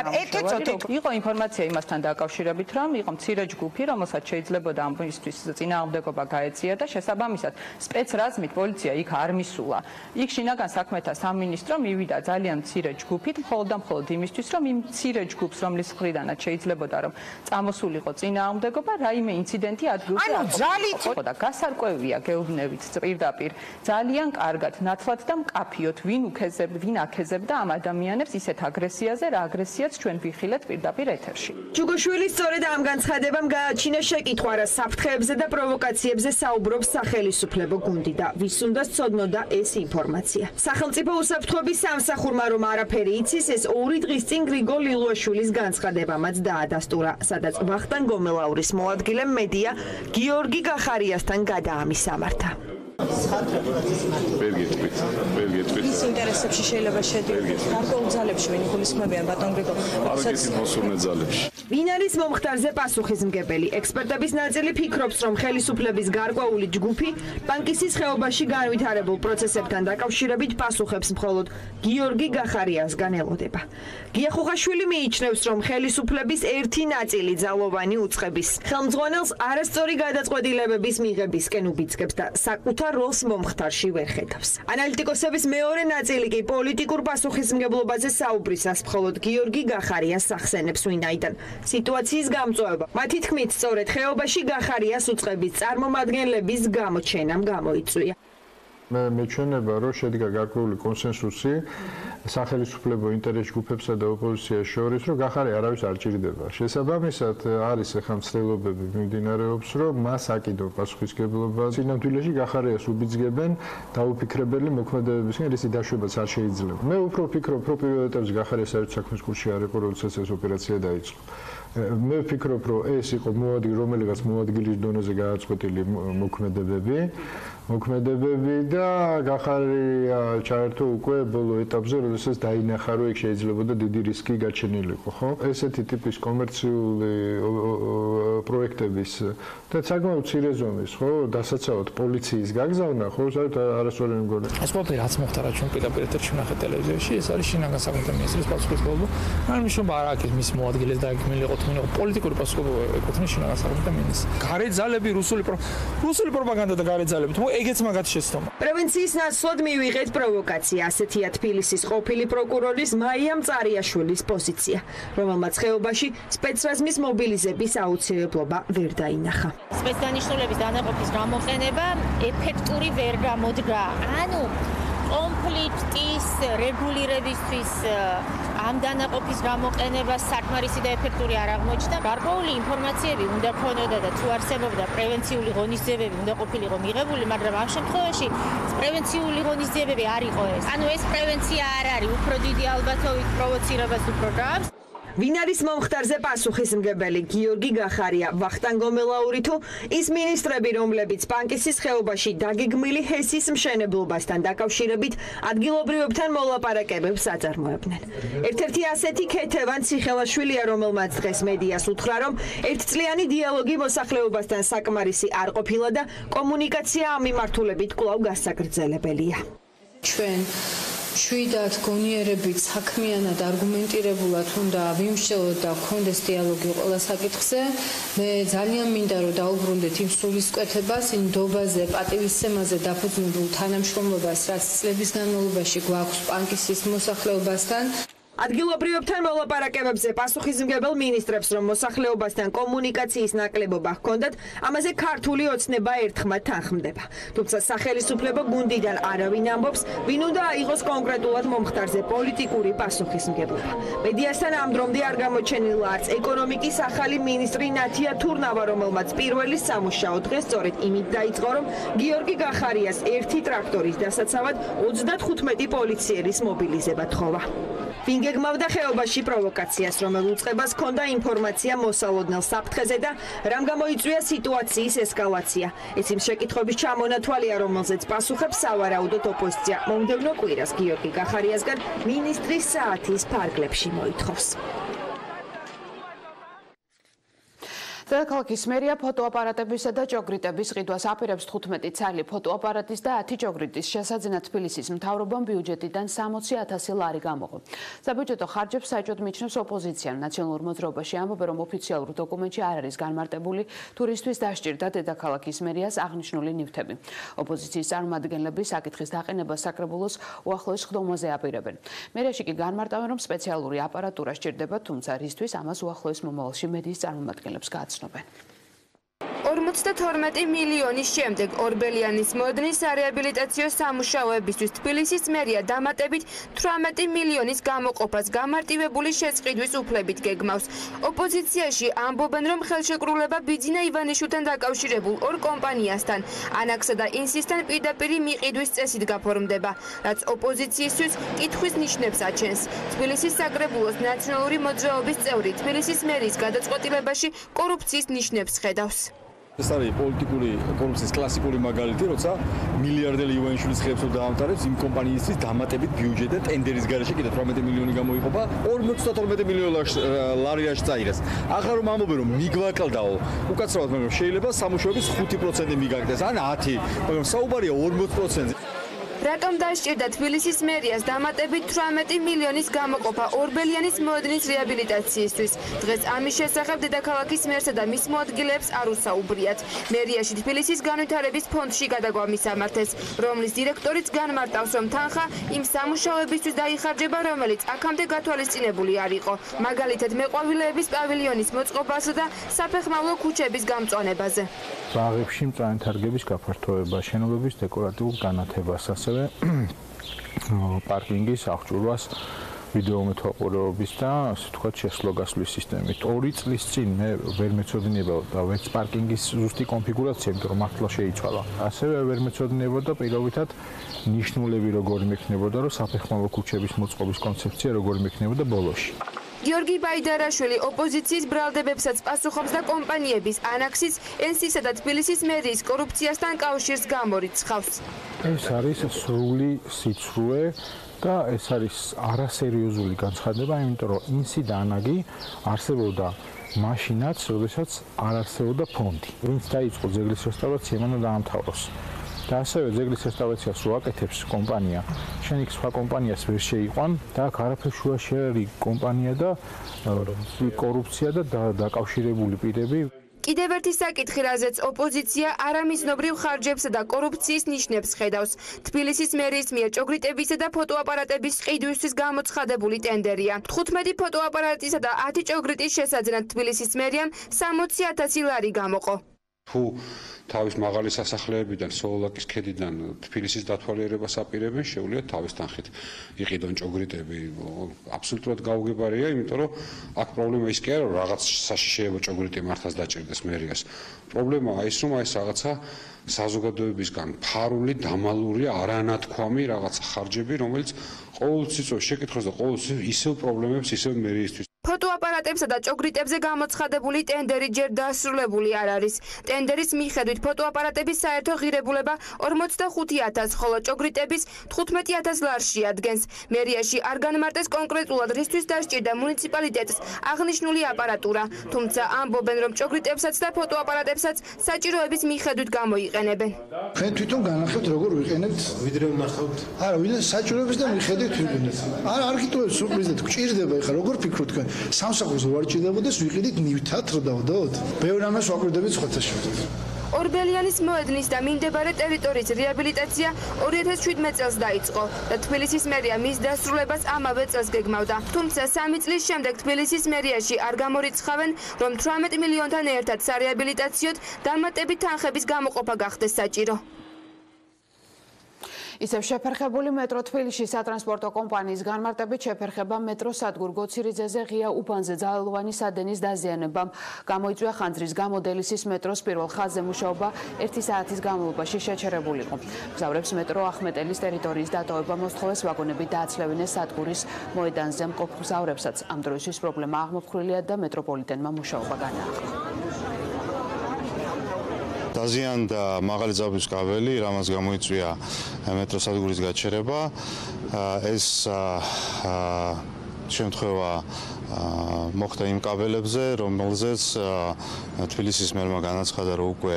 იყო ინფორმაცია იმასთან დაკავშირებით, რომ იყო მცირე ჯგუფი, რომელსაც შეიძლებოდა ამ მისთვის წინააღმდეგობა გაეწია და შესაბამისად სპეცრაზმით პოლიცია იქ არ მისულა. იქ შინაგან საქმეთა სამინისტრო მივიდა ძალიან მცირე ჯგუფით, მხოლოდ და მხოლოდ იმისთვის, რომ იმ მცირე ჯგუფს, რომლის მხრიდანაც შეიძლებოდა რომ წამოსულიყო წინააღმდეგობა, რაიმე ინციდენტი ადგილზე არ ყოფილიყო და გასარკვევია გეუბნებით პირდაპირ ძალიან კარგად ნათლად და მკაფიოდ ვინ აქეზებდა ამ ადამიანებს ისეთ აგრესიაზე, რა აგრესიაც ჩვენ ვიხილეთ პირდაპირ ეთერში. ჯუგოშვილი სწორედ ამ განცხადებამ გააჩინა შეკითხვა, რა საფრთხეებზე და პროვოკაციებზე საუბრობს სახელმწიფო გუნდი და ვის უნდა სწოდნოდა ეს ინფორმაცია. სახელმწიფო უსაფრთხოების სამსახურმა რომ არაფერი იცის, ეს 2 დღის წინ გრიგოლ ილუაშვილის განცხადებამაც დაადასტურა, სადაც ვახტანგ გომელაურის მოადგილემ მედია გიორგი გახარიასთან გადაამისამართა. ის ინტერესებში შეიძლება შედიოდეს გარკვეულ ძალებში, ვინ იგულისხმებიან ბატონ გრიგოლ. ვინ არის მომხდარზე პასუხისმგებელი? ექსპერტების ნაწილი ფიქრობს, რომ ხელისუფლების გარკვეული ჯგუფი პანკისის ხეობაში განვითარებულ პროცესებთან დაკავშირებით პასუხებს მხოლოდ გიორგი გახარიასგან ელოდება. გია ხუხაშვილი მიიჩნევს, რომ ხელისუფლების ერთი ნაწილი ძალოვანი უწყების ხელმძღვანელს არასწორი გადაწყვეტილებების მიღებისკენ უბიძგებს და საკუთარ როლს მომხდარში ვერ ხედავს. ანალიტიკოსების მეორე ნაწილი კი პოლიტიკურ პასუხისმგებლობაზე საუბრისას მხოლოდ გიორგი გახარიას ახსენებს, ვინაიდან სიტუაციის გამწვევა მათი თქმით სწორედ ხეობაში გახარიას უწყების წარმომადგენლების გამოჩენამ გამოიწვია. მე მეჩვენება, რომ შედგა გარკვეული კონსენსუსი სახელმწიფო ინტერეს ჯგუფებსა და ოპოზიციას შორის, რომ გახარია არავის არ ჭირდება. შესაბამისად არის ახლა მცდელობები მიმდინარეობს, რომ მას აკიდო პასუხისმგებლობა. სინამდვილეში გახარიას უბიძგებენ დაუფიქრებელი მოქმედებებისგან, რისი დაშვებაც არ შეიძლება. მე უფრო ვფიქრობ, რომ პირველ ეტაპზე გახარიას საერთოდ საქმის კურსში არ იყო, როდესაც ეს ოპერაცია დაიწყო. მე ვფიქრობ, რომ ეს იყო რომელიღაც მოადგილის დონეზე გააწყვეტილი მოქმედებები და გახარია ჩაერთო უკვე ბოლო ეტაპზე, როდესაც დაინახა, რომ იქ შეიძლება დიდი რისკი გაჩენილიყო, ხო? ესეთი ტიპის კომერციული პროექტების და საკმაოდ მცირე ზომის, ხო, დასაცავად პოლიციის გაგზავნა, ხო, საერთოდ არასწორი მგონი. ეს ყველაფერი რაც მოხდა, ჩვენ პირდაპირ ეთერში ვნახეთ ტელევიზიაში, ეს არის შინაგან საქმეთა მინისტრის პასუხისმგებლობა. მაგრამ მიშობა არ აქვს მის მოადგილეს დააგმილიყო პოლიტიკური პასუხისმგებლობა ეკუთვნის შინაგან საქმეთა მინისტრს. გარე ძალები, რუსული პროპაგანდა და გარე ძალები, თუმცა ეგეც მაგათი შეცდომა. პრევენციის ნაცვლად მივიღეთ პროვოკაცია, ასეთია თბილისის ყოფილი პროკურორის მაია მწარიაშვილის პოზიცია, რომელმაც ხეობაში სპეცრაზმის მობილიზების აუცილებლობა ვერ დაინახა. სპეცდანიშნულების დანაყოფის გამოყენება ეფექტური ვერ გამოდგა. ანუ კონფლიქტის რეგულირებისთვის ამ დანაყოფის გამოყენება საკმარისი და ეფექტური არ აღმოჩნდა. გარკვეული ინფორმაციები უნდა ქონოდა და თუ არსებობდა პრევენციული ღონისძიებები უნდა ყოფილიყო მიღებული, მაგრამ ამ შემთხვევაში პრევენციული ღონისძიებები არ იყო ეს. ანუ ეს პრევენცია არ არის, უფრო დიდი ალბათობით პროვოცირებას უფრო გავს. ვინ არის მომხდარზე პასუხისმგებელი? გიორგი გახარია, ვახტანგ გომელაური თუ ის მინისტრები, რომლებიც პანკისის ხეობაში დაგეგმილი ჰესის მშენებლობასთან დაკავშირებით ადგილობრივებთან მოლაპარაკებებს აწარმოებდნენ. ერთ-ერთი ასეთი ქეთევან ციხელაშვილია, რომელმაც დღეს მედიას უთხრა, რომ ერთწლიანი დიალოგი მოსახლეობასთან საკმარისი არ ყოფილა და კომუნიკაცია ამ მიმართულებით კვლავ გასაგრძელებელია. ჩვენ შვიდად გონიერებით საქმიანად არგუმენტირებულად უნდა ვიმსჯელოთ და გქონდეს დიალოგი ყველა საკითხზე. მე ძალიან მინდა რომ დაუბრუნდეთ იმ სულისკვეთებას, იმ ნდობაზე, პატივისცემაზე დაფუძნებულ თანამშრომლობას, რაც წლების განმავლობაში გვაქვს პანკისის მოსახლეობასთან. ადგილობრივებთან მოლაპარაკებებზე პასუხისმგებელ მინისტრებს, რომ მოსახლეობასთან კომუნიკაციის ნაკლებობა ჰქონდათ, ამაზე ქართული ოცნება ერთხმად თანხმდება. თუმცა სახელმწიფო გუნდიდან არავინ ამბობს, ვინ უნდა აიღოს კონკრეტულად მომხდარზე პოლიტიკური პასუხისმგებლობა. მედიასთან ამ დრომდე არ გამოჩენილა არც ეკონომიკის ახალი მინისტრი ნათია თურნავა, რომელმაც პირველი სამუშაო დღე სწორედ იმით დაიწყო, რომ გიორგი გახარიას ერთი ტრაქტორის დასაცავად 35 პოლიციერის მობილიზება თხოვა. ვინ გეგმავდა ხეობაში პროვოკაციას, რომელ უწყებას ჰქონდა ინფორმაცია მოსალოდნელ საფრთხეზე და რამ გამოიწვია სიტუაციის ესკალაცია. ეს იმ შეკითხვების ჩამონათვალია, რომელზეც პასუხებს სავარაუდოდ ოპოზიცია მომდევნო კვირას გიორგი გახარიასგან მინისტრის საათის ფარგლებში მოითხოვს. დედაქალაქის მერია ფოტოაპარატებისა და ჭოგრიტების ყიდვას აპირებს 15 ცალი ფოტოაპარატის და 10 ჭოგრიტის შესაძენად თბილისის მთავრობამ ბიუჯეტიდან 60,000 ლარი გამოყო. საბიუჯეტო ხარჯებს საჭოდ მიჩნევს ოპოზიცია. ნაციონალურ მოძრაობაში ამბობენ, რომ ოფიციალურ დოკუმენტში არ არის განმარტებული თუ რისთვის დასჭირდა დედაქალაქის მერიას აღნიშნული ნივთები. ოპოზიციის წარმომადგენლები საკითხის დაყენებას საკრებულოს უახლოეს ხდომაზე აპირებენ. მერიაში კი განმარტავენ, რომ სპეციალური აპარატურა სჭირდება, თუმცა რისთვის ამას უახლოეს მომავალში მედიის წარმომადგენლებს გააცნობენ. 52 მილიონის შემდეგ ორბელიანის მოდნისარეაბილიტაციო სამუშაოებისთვის თბილისის მერია დამატებით 18 მილიონის გამოყოფას გამარტივებული შეწყიდვის უფლებით გეგმავს. ოპოზიციაში ამბობენ, რომ ხელშეკრულება ბიძინა ივანიშვილთან დაკავშირებულ ორ კომპანიასთან, ანაქსა და ინსისთან პირდაპირ მიყიდვის წესით გაფორმდება, რაც ოპოზიციისთვის კითხვის ნიშნებს აჩენს. თბილისის საკრებულოს ნაციონალური მოძრაობის წევრი თბილისის მერის გადაწყვეტილებაში კორუფციის ნიშნებს ხედავს. ეს არის პოლიტიკური კორუფციის კლასიკური მაგალითი, როცა მილიარდელი ივანიშვილის ხეებს დაამტარებს იმ კომპანიისთვის დამატებით ბიუჯეტი და ტენდერის გარეშე კიდევ 18 მილიონი გამოიყოფა 52 მილიონი ლარი რაში წაიღეს. ახლა რომ ამბობენ, რომ მიგვაკლდაო, უკაცრავად, მაგრამ შეიძლება სამუშაოების 5% მიგაგდეს, ან 10, მაგრამ საუბარია 40%-ზე. რატომ დასჭირდა თბილისის მერიას დამატებით 18 მილიონის გამოყოფა ორბელიანის მოდნის რეაბილიტაციისთვის? დღეს ამის შესახებ დედაქალაქის მერსა და მის მოადგილეებს არ უსაუბრიათ. მერიაში თბილისის განვითარების ფონდში გადაგვა მისამართეს, რომლის დირექტორიც განმარტავს, რომ თანხა იმ სამუშაოებისთვის დაიხარჯება, რომელიც აქამდე გათვალისწინებული არ იყო. მაგალითად, მეყვავილეების პავილიონის მოწყობასა და საფეხმავლო ქუჩების გამწვანებაზე. ბაღებში მწვანე თარგების გაფართოება, შენობების დეკორატიულ განათებას, ასევე პარკინგის აღჭურვას ვიდეომეთვალყურეობის და ასე ვთქვათ შესვლოგასვლის სისტემით. 2 წლის წინ მე ვერ მეცოდინებოდა ვერც პარკინგის ზუსტი კონფიგურაცია, იმიტომ რომ მართლა შეიცვალა. ასევე ვერ მეცოდინებოდა პირობითად ნიშნულები როგორი მექნებოდა, რომ საფეხმავლო ქუჩების მოწყობის კონცეფცია როგორი მექნებოდა ბოლოში. გიორგი ბაიდარაშვილი ოპოზიციის ბრალდებებსაც პასუხობს და კომპანიების ანაქსის, ენსისა და თბილისის მერიის კორუფციასთან კავშირს გამორიცხავს. ეს არის სრული სიცრუე და ეს არის არასერიოზული განცხადება, იმიტომ რომ ინსი და ანაგი არსებობდა მაშინაც, როდესაც არ არსებობდა ფონდი. ვინც დაიწყო ძეგლის რესტავრაცია, მან დაამთავროს. და ასევე ძეგლის რესტავრაციას რო აკეთებს კომპანია, შენ იქ სხვა კომპანიას ვერ შეიყვან და აქ არაფერ შუაში არ არის კომპანია და კორუფცია და დაკავშირებული პირები. კიდევ ერთი საკითხი, რაზეც ოპოზიცია არამიზნობრივ ხარჯებსა და კორუფციის ნიშნებს ხედავს. თბილისის მერიის მიერ ჭოგრიტებისა და ფოტოაპარატების ყიდვისთვის გამოცხადებული ტენდერია. 15 ფოტოაპარატისა და 10 ჭოგრიტის შესაძენად თბილისის მერიამ 60,000 ლარი გამოყო. თუ თავის მაღალი სასახლეებიდან, სოლოლაკის ქედიდან თბილისის დათვალიერებას აპირებენ, შეუძლიათ თავის თანხით იყიდონ ჭოგრიტები. აბსოლუტურად გაუგებარია, იმიტომ რომ აქ პრობლემა ის კი არა, რომ რაღაც საშიშეებო ჭოგრიტი მართლაც დაჭირდეს მერიას. პრობლემაა ის, რომ ეს რაღაცა საზოგადოებისგან ფარული, დამალული, არანათქვამი რაღაცა ხარჯები, რომელიც ყოველთვის იწვევს შეკითხვას და ყოველთვის ისევ პრობლემებს, ისევ მერიისთვის. ფოტოაპარატებსა და ჭოგრიტებზე გამოცხადებული ტენდერი ჯერ დასრულებული არ არის. ტენდერის მიხედვით ფოტოაპარატების საერთო ღირებულება 45,000, ხოლო ჭოგრიტების 15,000 ლარში ადგენს. მერიაში არ განმარტეს კონკრეტულად რისთვის დასჭირდა მუნიციპალიტეტს აღნიშნული აპარატურა, თუმცა ამბობენ, რომ ჭოგრიტებსაც და ფოტოაპარატებსაც საჭიროების მიხედვით გამოიყენებენ. ჩვენ თვითონ განახებთ როგორ ვიყენებთ, ვიდრე ვნახავთ. არა, ვიდრე საჭიროების და მიხედვით ვიყენებთ. არ გიტყვევთ სურპრიზად, გჭირდება ეხლა როგორ ფიქრობთ თქვენ? სამსახურს ვარ ჭირდებოდეს ვიყიდით ნივთად რო დავდოთ. ბევრ ამას ვაკვირდებით სხვათა შორის. ორბელიანის მოედნის და მიმდებარე ტერიტორიის რეაბილიტაცია 2017 წელს დაიწყო და თბილისის მერია მის დასრულებას ამავე წელს გეგმავდა. თუმცა 3 წლის შემდეგ თბილისის მერიაში არ გამორიცხავენ, რომ 18 მილიონთან ერთად სარეაბილიტაციოდ დამატებით თანხების გამოყოფა გახდეს საჭირო. ისევ შეფერხებული მეტრო თბილისში სატრანსპორტო კომპანიის განმარტებით შეფერხება მეტრო სადგურ გოცირიძეზე ღია უბანზე ძალოვანი სადენის დაზიანებამ გამოიწვია ხანძრის გამოდელისის მეტროს პირველ ხაზზე მუშაობა 1 საათის განმავლობაში შეჩერებული იყო. მგზავრებს მეტრო ახმეტელის ტერიტორიის დატოვება მოსთხოვეს, ვაგონები დააცლევინეს სადგურის მოედანზე მყოფ მგზავრებსაც. ამ დროისთვის პრობლემა აღმოფხვრილია და მეტროპოლიტენმა მუშაობა განაახლა. დაზიანდა მაღალი ძაბვის კაბელი, რამაც გამოიწვია მეტროს სადგურის გაჩერება. ეს შემთხვევა მოხდა იმ კაბელებზე, რომელზეც თბილისის მერმა განაცხადა, რომ უკვე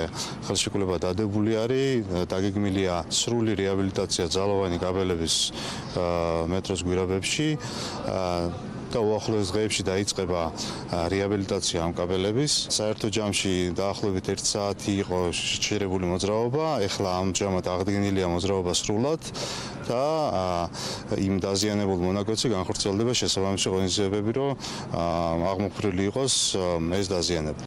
ხელშეკრულება დადებული არის, დაგეგმილია სრული რეაბილიტაცია ძალოვანი კაბელების მეტროს გვირაბებში და უახლოეს დღეებში დაიწყება რეაბილიტაცია ამ კაბელების. საერთო ჯამში დაახლოებით 1 საათი იყო შეჩერებული მოძრაობა, ეხლა ამჟამად აღდგენილია მოძრაობა სრულად და იმ დაზიანებულ მონაკვეთზე განხორციელდება შესაბამისი ღონისძიებები, რომ აღმოფხვრილი იყოს ეს დაზიანება.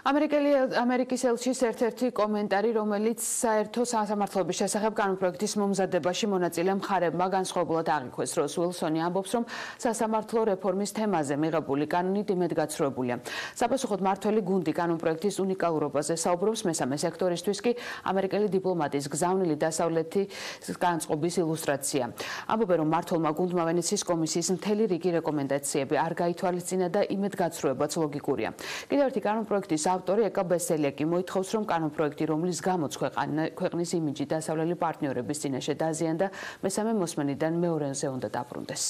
ამერიკის ელჩის ერთ-ერთი კომენტარი, რომელიც საერთო სასამართლოების შესახებ კანონპროექტის მომზადებაში მონაწილე მხარებმა განსხვავებულად აღიქვეს. როს უილსონი ამბობს, რომ სასამართლო რეფორმის თემაზე მიღებული კანონით იმედგაცრუებულია. საპასუხოდ მმართველი გუნდი კანონპროექტის უნიკალურობაზე საუბრობს, მესამე სექტორისთვის კი ამერიკელი დიპლომატის გზავნილი დასავლეთის განწყობის ილუსტრაცია. ამბობენ, რომ მმართველმა გუნდმა ვენეციის კომისიის მთელი რიგი რეკომენდაციები არ გაითვალისწინა და იმედგაცრუებაც ლოგიკურია. კიდევ ერთი კანონპროექტის ავტორი ეკა ბესელია მოითხოვს, რომ კანონპროექტი, რომლის გამოც ქვეყნის იმიჯი დასავლელი პარტნიორების წინაშე დაზიანდა, მესამე მოსმენიდან მეორეზე უნდა დაბრუნდეს.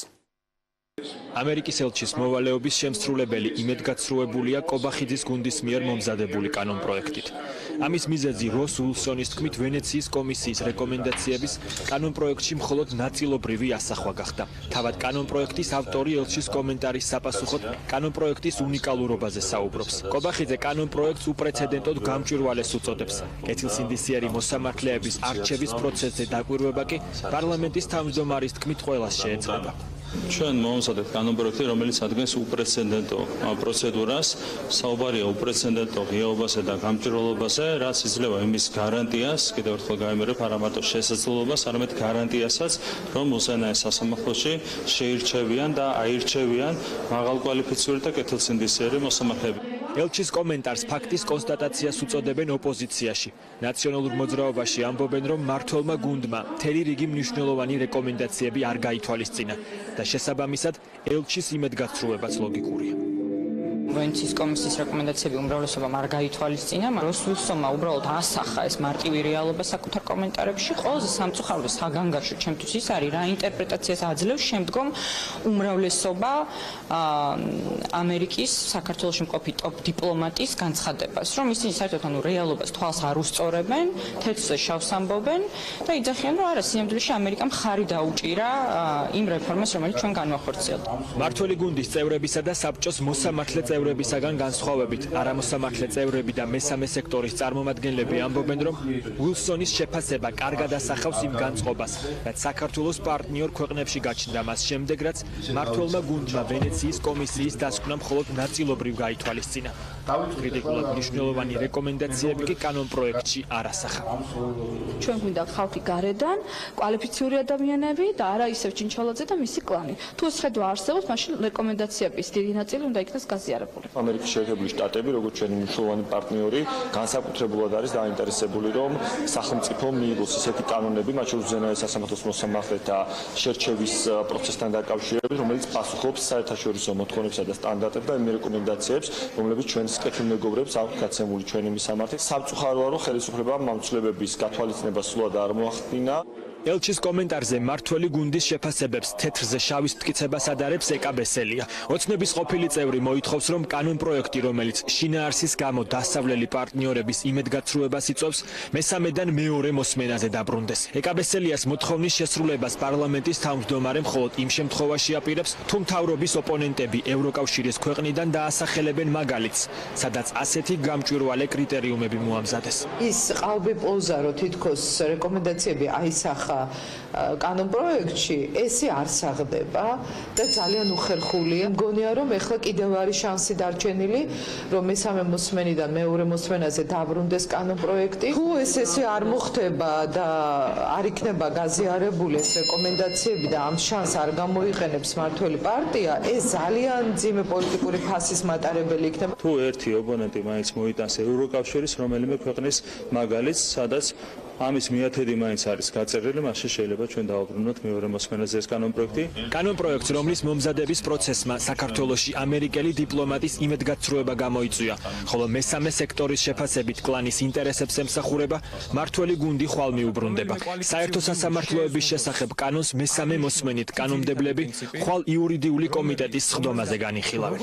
ამერიკის ელჩის მოვალეობის შემსრულებელი იმედგაცრუებულია კობახიძის გუნდის მიერ მომზადებული კანონპროექტით. ამის მიზეზი როს უილსონის თქმით ვენეციის კომისიის რეკომენდაციების კანონპროექტში მხოლოდ ნაწილობრივი ასახვა გახდა. თავად კანონპროექტის ავტორი ელჩის კომენტარის საპასუხოდ კანონპროექტის უნიკალურობაზე საუბრობს. კობახიძე კანონპროექტს უპრეცედენტოდ გამჭვირვალეს უწოდებს. კეთილსინდისიერი მოსამართლეების არჩევის პროცესზე დაკვირვება კი პარლამენტის თავმჯდომარის თქმით ყველას შეეძლება. ჩვენ მომზადეთ კანონპროექტი, რომელიც ადგენს უპრეცედენტო პროცედურას, საუბარია უპრეცედენტო ღიაობასა და გამჭვირვალობაზე, რაც იძლევა იმის გარანტიას, კიდევ ერთხელ გამიმერებ, არა მარტო შესაძლებლობას, არამედ გარანტიასაც, რომ უზენაეს სასამართლოში შეირჩევიან და აირჩევიან მაღალკვალიფიციური და კეთილსინდისიერი მოსამართლეები. ელჩის კომენტარს ფაქტის კონსტატაციას უწოდებენ ოპოზიციაში. ნაციონალურ მოძრაობაში ამბობენ, რომ მმართველმა გუნდმა მთელი რიგი მნიშვნელოვანი რეკომენდაციები არ გაითვალისწინა და შესაბამისად ელჩის იმედგაცრუებაც ლოგიკურია. ვენეციის კომისიის რეკომენდაციები უმრავლესობამ არ გაითვალისწინა, როს უილსონმა უბრალოდ ასახა ეს მარტივი რეალობა საკუთარ კომენტარებში. ყველაზე სამწუხარო და საგანგაშო ჩემთვის ის არის, რა ინტერპრეტაციას აძლევს შემდგომ უმრავლესობა ამერიკის საქართველოში მყოფი ტოპ დიპლომატის განცხადებას, რომ ისინი საერთოდ რეალობას თვალს არ უსწორებენ, თეთრზე შავს ამბობენ და იძახიან, რომ არა, სინამდვილეში ამერიკამ ხარი დაუჭირა იმ რეფორმას, რომელიც ჩვენ განვახორციელდა. მმართველი გუნდის წევრებისა და საბჭოს მოსამართლე წევრებისაგან განსხვავებით, არამოსამართლე წევრები და მესამე სექტორის წარმომადგენლები ამბობენ, რომ უილსონის შეფასება კარგად ასახავს იმ განწყობას, რაც საქართველოს პარტნიორ ქვეყნებში გაჩნდა მას შემდეგ, რაც მმართველმა გუნდმა ვენეციის კომისიის დასკვნა მხოლოდ ნაწილობრივ გაითვალისწინა. კრიტიკულად მნიშვნელოვანი რეკომენდაციები კი კანონპროექტში არ ასახა. ჩვენ გვინდა ხალხი გარედან, კვალიფიციური ადამიანები და არა ისევ ჩინჩალაძე და მისი კლანი. თუ ეს ხედვა არსებობს, მაშინ რეკომენდაციების დიდი ნაწილი უნდა იქნას გაზიარებული. ამერიკის შეერთებული შტატები, როგორც ჩვენი მნიშვნელოვანი პარტნიორი, განსაკუთრებულად არის დაინტერესებული, რომ სახელმწიფო მიიღოს ისეთი კანონები, მათ შორის უზენაეს სასამართლოს მოსამართლეთა შერჩევის პროცესთან დაკავშირებით, რომელიც პასუხობს საერთაშორისო მოთხოვნებსა და სტანდარტებს და იმ რეკომენდაციებს, რომლებიც ჩვენს კეთილმეგობრებს აქვს გაცემული ჩვენი მისამართი. სამწუხაროა, რომ ხელისუფლებამ მამცლებების გათვალისწინება სულად არ მოახდინა. ელჩის კომენტარზე მმართველი გუნდის შეფასებებს თეთრზე შავის მტკიცებას ადარებს ეკა ბესელია. ოცნების ყოფილი წევრი მოითხოვს, რომ კანონპროექტი, რომელიც შინაარსის გამო დასავლელი პარტნიორების იმედგაცრუებას იწვევს, მესამედან მეორე მოსმენაზე დაბრუნდეს. ეკა ბესელიას მოთხოვნის შესრულებას პარლამენტის თავმჯდომარე მხოლოდ იმ შემთხვევაში აპირებს, თუ მთავრობის ოპონენტები ევროკავშირის ქვეყნიდან დაასახელებენ მაგალითს, სადაც ასეთი გამჭვირვალე კრიტერიუმები მოამზადეს. ის ყალბი პოზა, რომ თითქოს რეკომენდაციები აისახა კანონპროექტში, ესე არ საღდება და ძალიან უხერხულია. მგონია, რომ ეხლა კიდევ არის შანსი დარჩენილი, რომ მესამე მოსმენიდან მეორე მოსმენაზე დაბრუნდეს კანონპროექტი. თუ ესე არ მოხდება და არ იქნება გაზიარებული ეს რეკომენდაციები და ამ შანსს არ გამოიყენებს მმართველი პარტია, ეს ძალიან მძიმე პოლიტიკური ფასის მატარებელი იქნება. თუ ერთი ოპონენტი მაინც მოიტანს ევროკავშირის რომელიმე ქვეყნის მაგალითს, სადაც ამის მიათედი მაინც არის გაწერილი, მაშინ შეიძლება ჩვენ დავაბრუნოთ მეორე მოსმენაზე ეს კანონპროექტი. კანონპროექტს, რომლის მომზადების პროცესმა საქართველოში ამერიკელი დიპლომატის იმედგაცრუება გამოიწვია, ხოლო მესამე სექტორის შეფასებით კლანის ინტერესებს ემსახურება, მართველი გუნდი ხვალ მიუბრუნდება. საერთო სასამართლოების შესახებ კანონს მესამე მოსმენით კანონმდებლები ხვალ იურიდიული კომიტეტის სხდომაზე განიხილავენ.